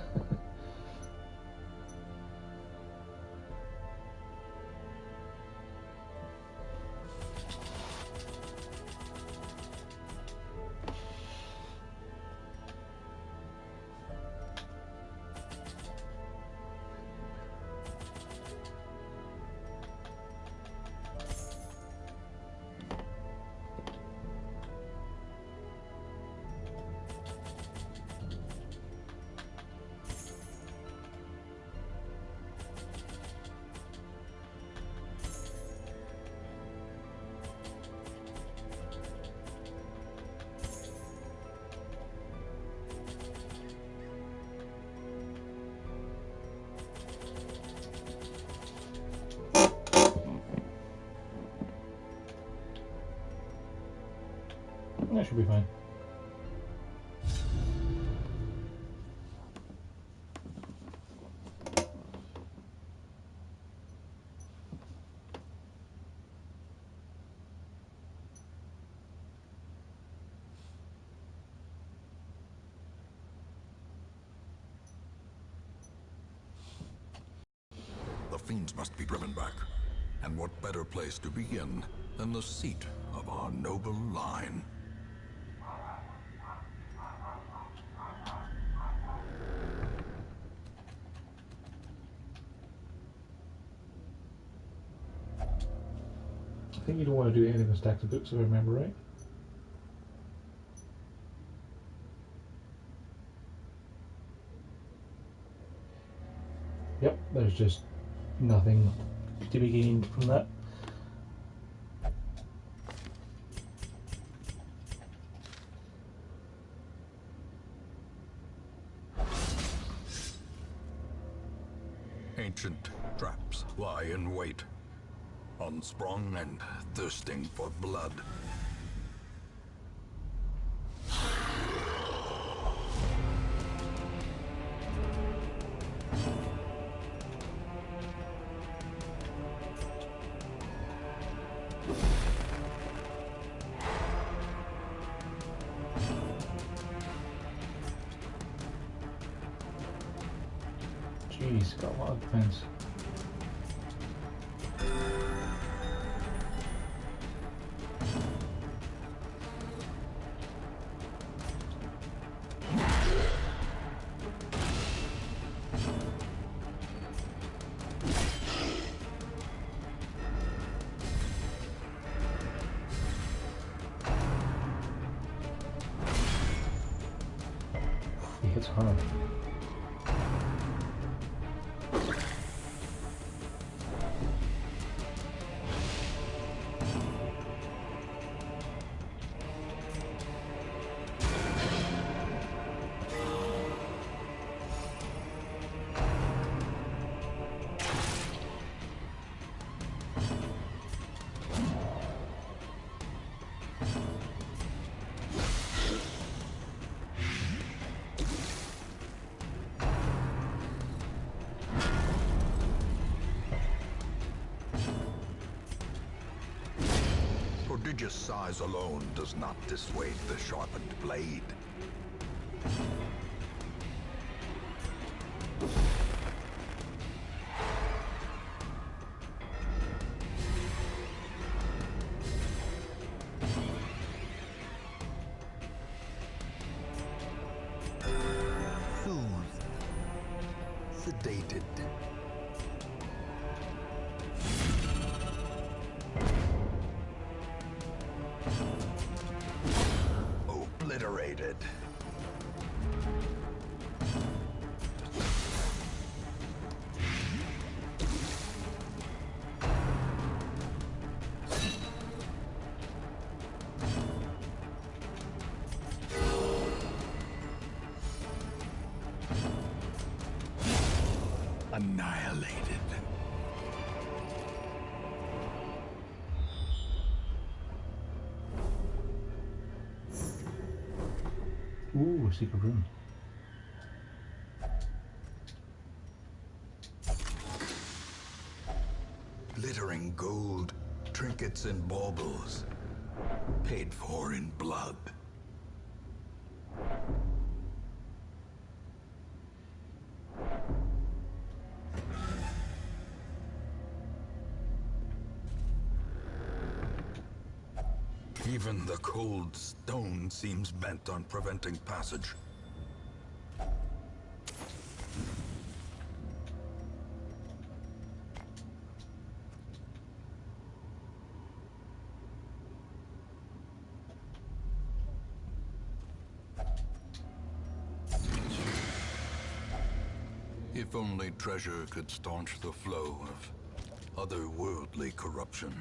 That should be fine. The fiends must be driven back. And what better place to begin than the seat of our noble line? I think you don't want to do anything with stacks of books if I remember right. Yep, there's just nothing to be gained from that. Ancient traps lie in wait, unsprung and thirsting for blood. Jeez, got a lot of defense. her. Prodigious size alone does not dissuade the sharpened blade. Soothed, sedated. Obliterated. Annihilated. Ooh, secret room. Glittering gold, trinkets and baubles, paid for in blood. Even the cold stone seems bent on preventing passage. If only treasure could staunch the flow of otherworldly corruption.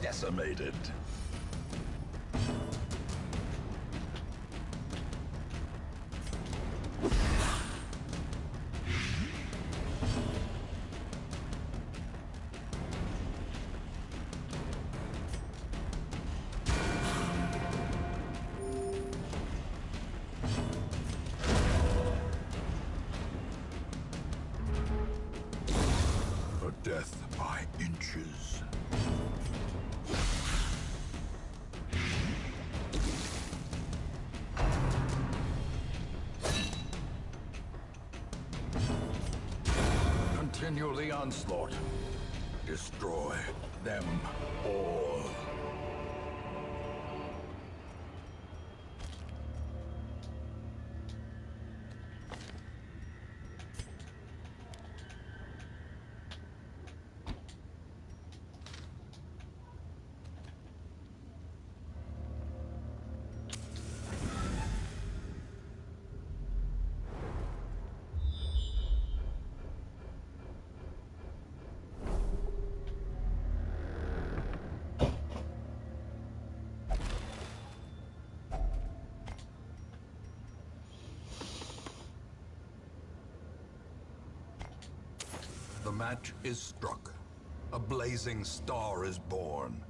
Decimated. A death by inches. Continue the onslaught. Destroy them all. The match is struck. A blazing star is born.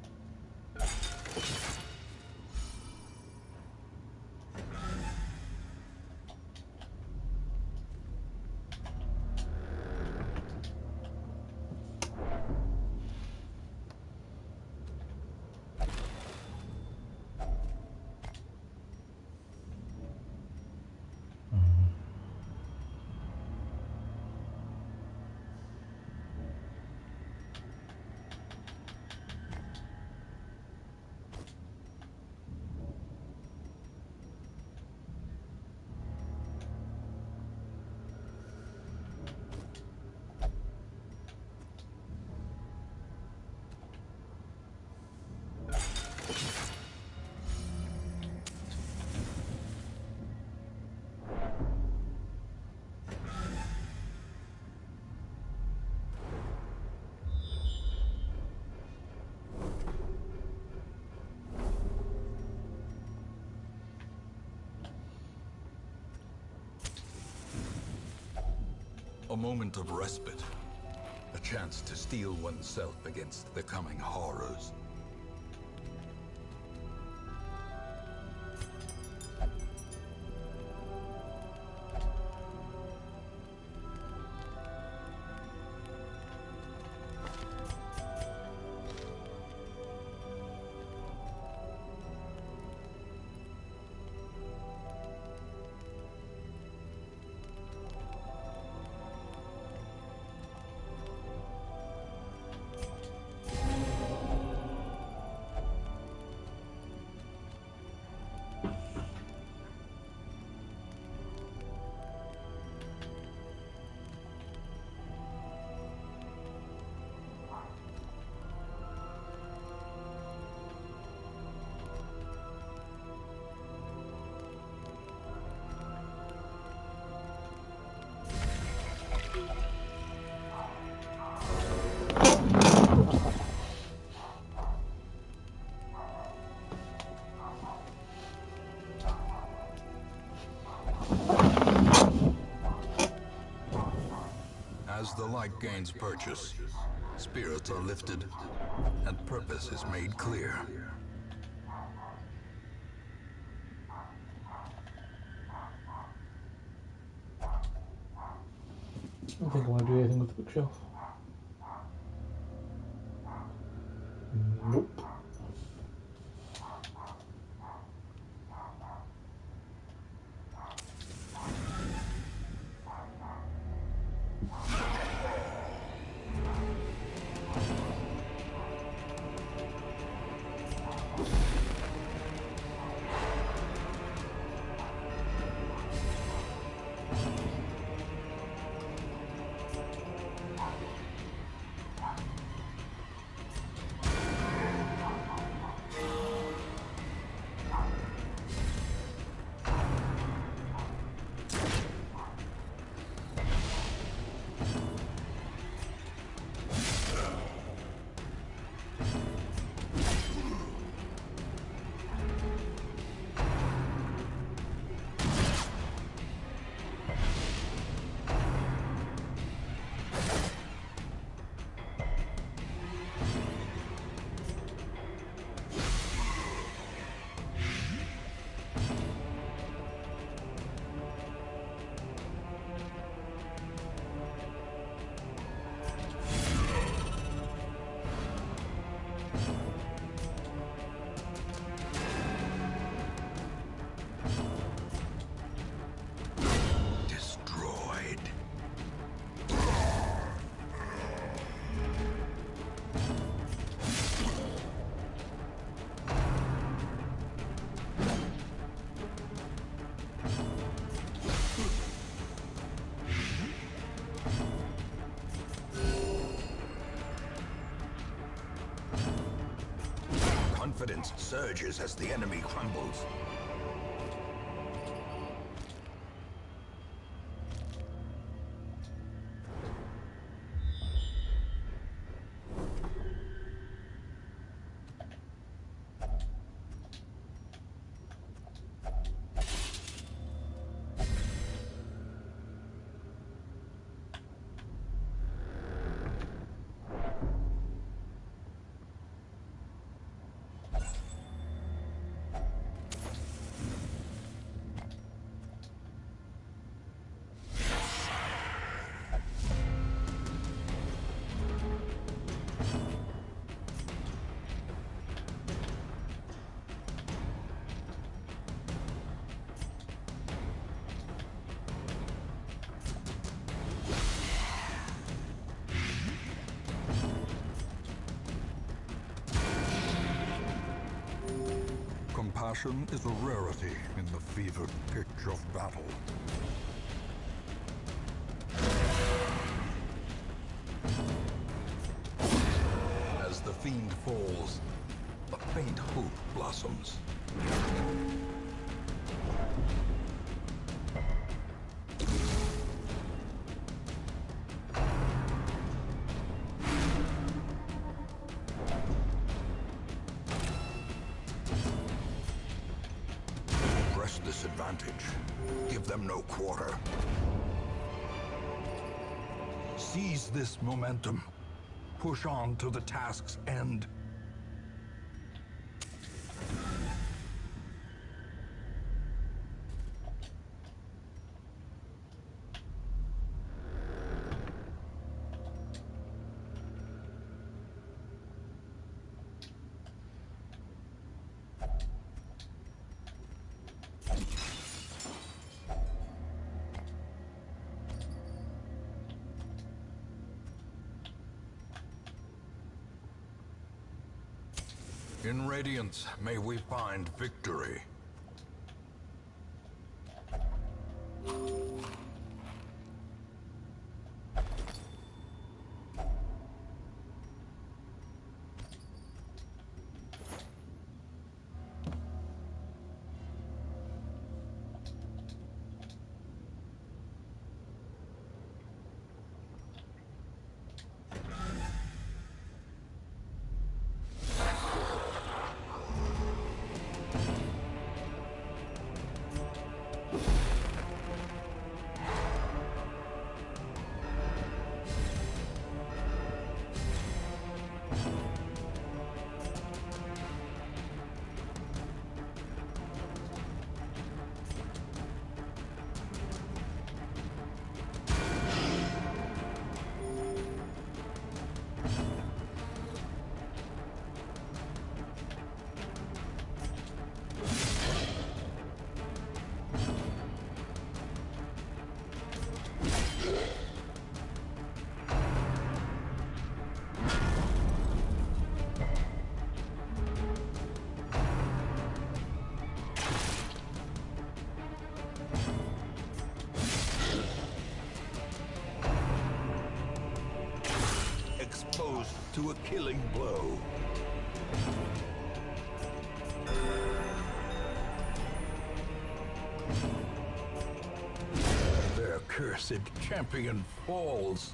A moment of respite. A chance to steel oneself against the coming horrors. As the light gains purchase, spirits are lifted, and purpose is made clear. I don't think I want to do anything with the bookshelf. Nope. Confidence surges as the enemy crumbles. passion is a rarity in the fevered pitch of battle. As the fiend falls, a faint hope blossoms. Press this advantage. Give them no quarter. Seize this momentum. Push on to the task's end. In Radiance, may we find victory. Exposed to a killing blow. Their cursed champion falls.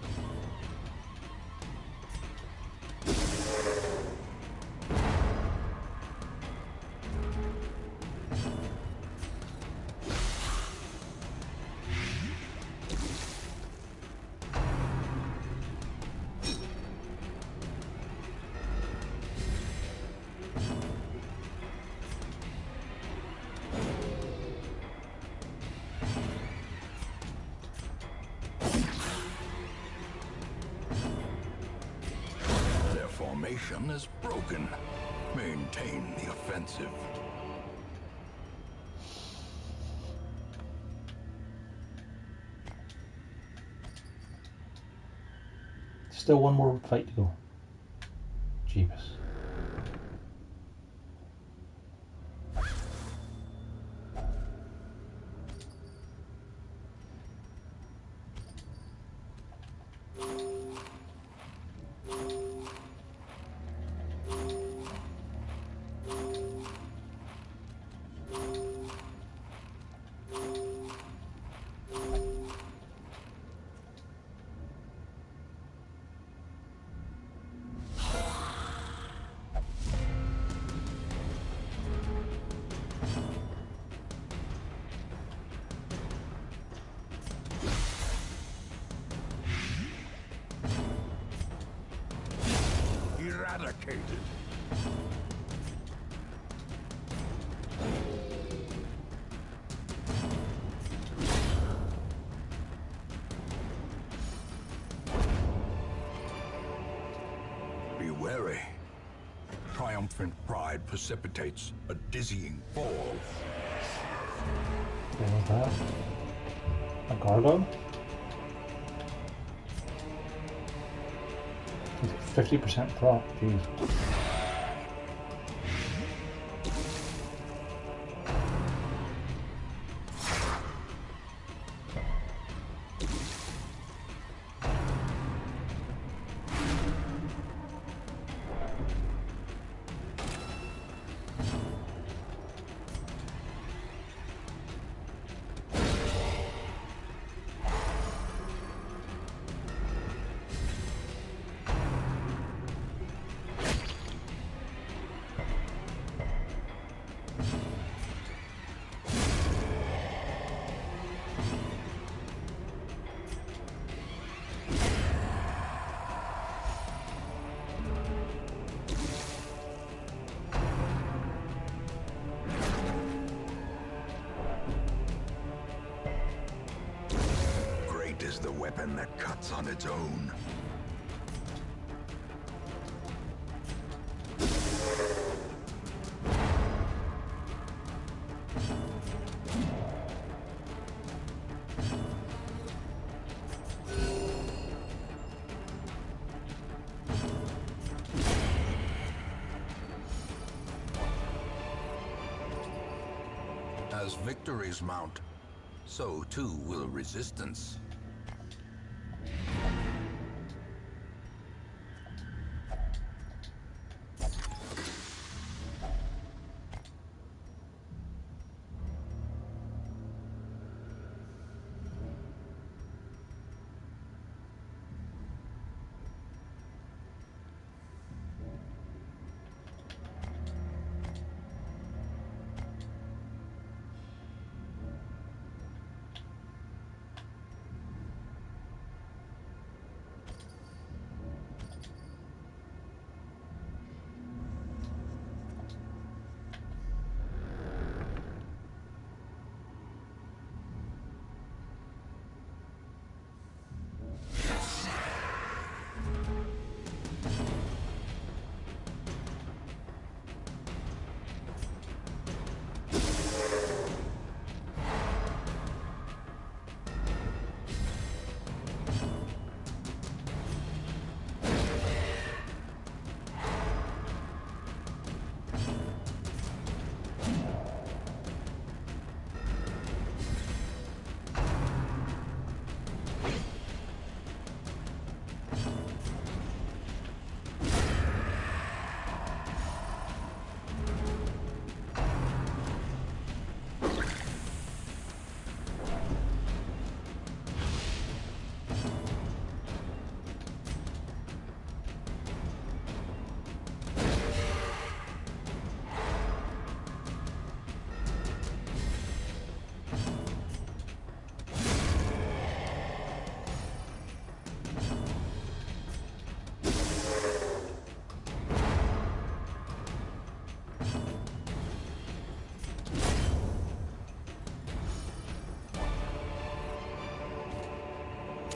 Formation is broken. Maintain the offensive. Still one more fight to go. Jeebus. Eradicated. Be wary. Triumphant pride precipitates a dizzying fall. What was that? A Gargon? 50% prop, jeez. weapon that cuts on its own. As victories mount, so too will resistance.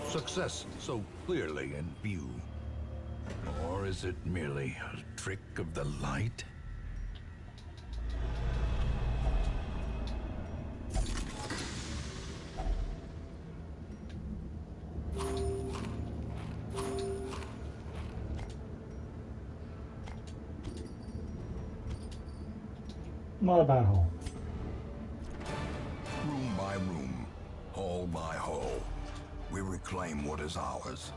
Success so clearly in view. Or is it merely a trick of the light? Not a bad hole. Room by room, hall by hall, we reclaim what is ours.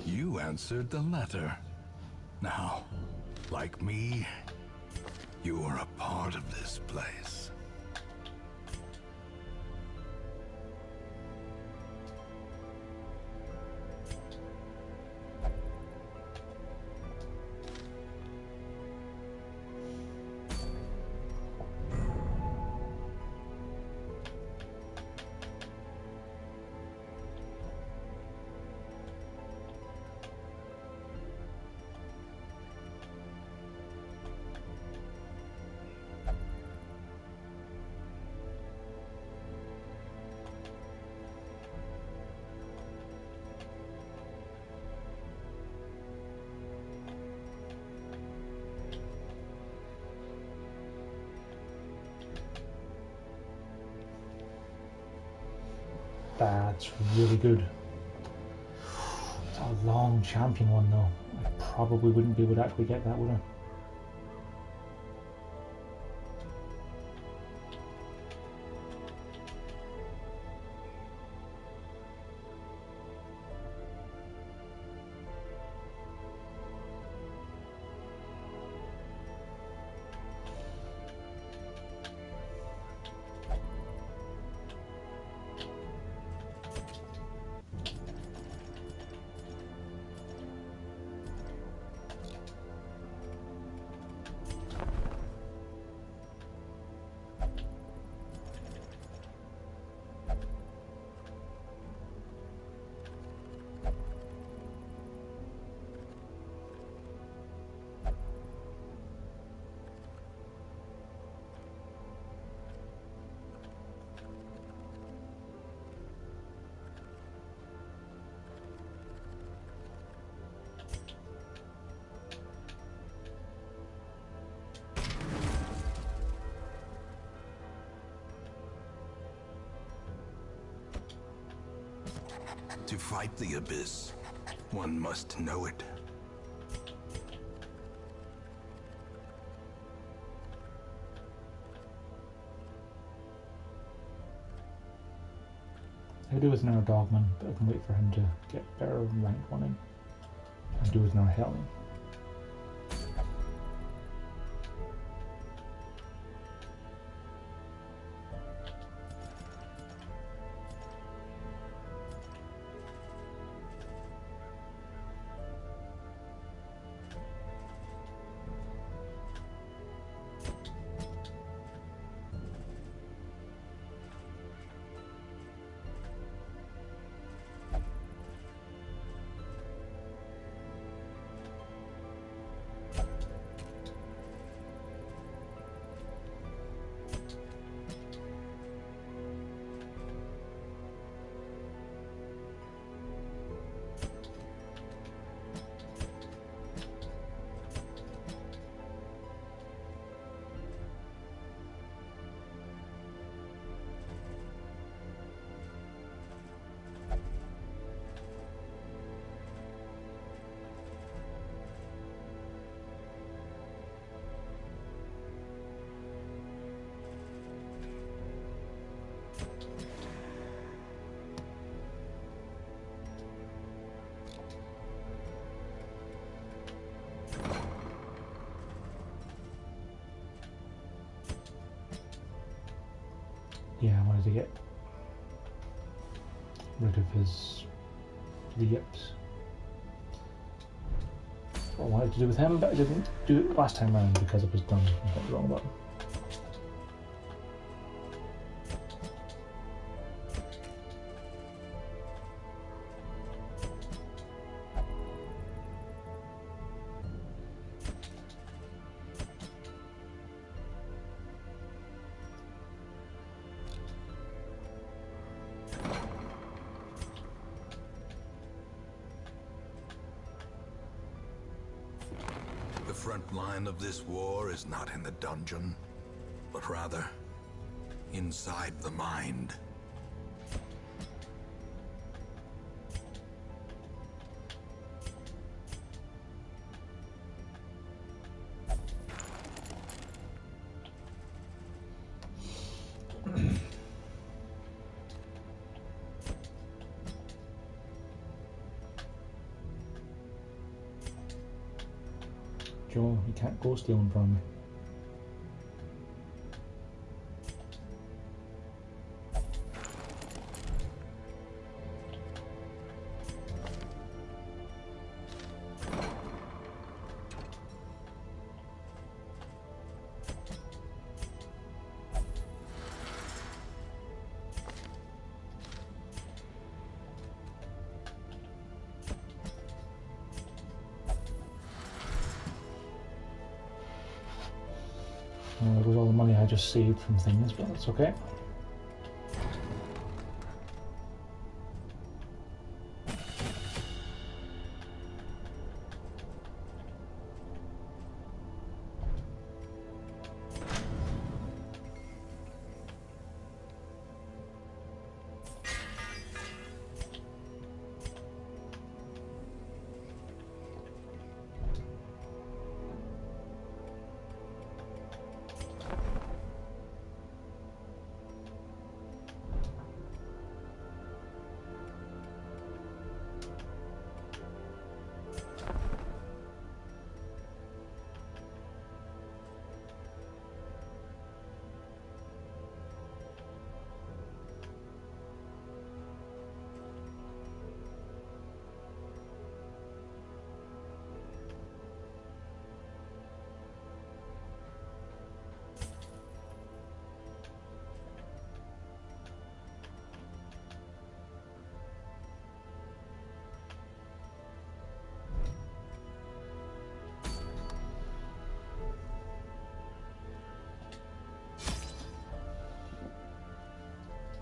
You answered the letter. Now, like me, you are a part of this place. That's really good. It's a long champion one though. I probably wouldn't be able to actually get that, would I? To fight the abyss, one must know it. I could do with another Dogman, but I can wait for him to get better ranked one in. I do with another Hellion. Yeah, I wanted to get rid of his yips. That's what I wanted to do with him, but I didn't do it last time around because it was done with the wrong button. The front line of this war is not in the dungeon, but rather inside the mind. Joe, you can't go stealing from me. There goes all the money I just saved from things, but that's okay.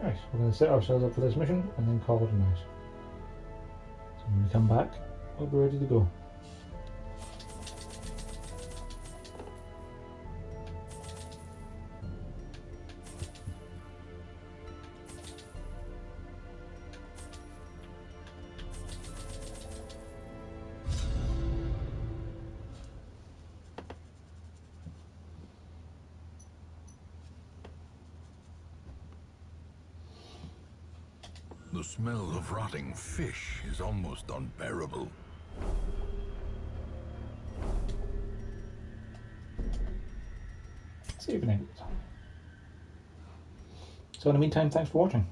Right, we're going to set ourselves up for this mission and then call it a night. So when we come back, we'll be ready to go. smell of rotting fish is almost unbearable. Saving it. So in the meantime, thanks for watching.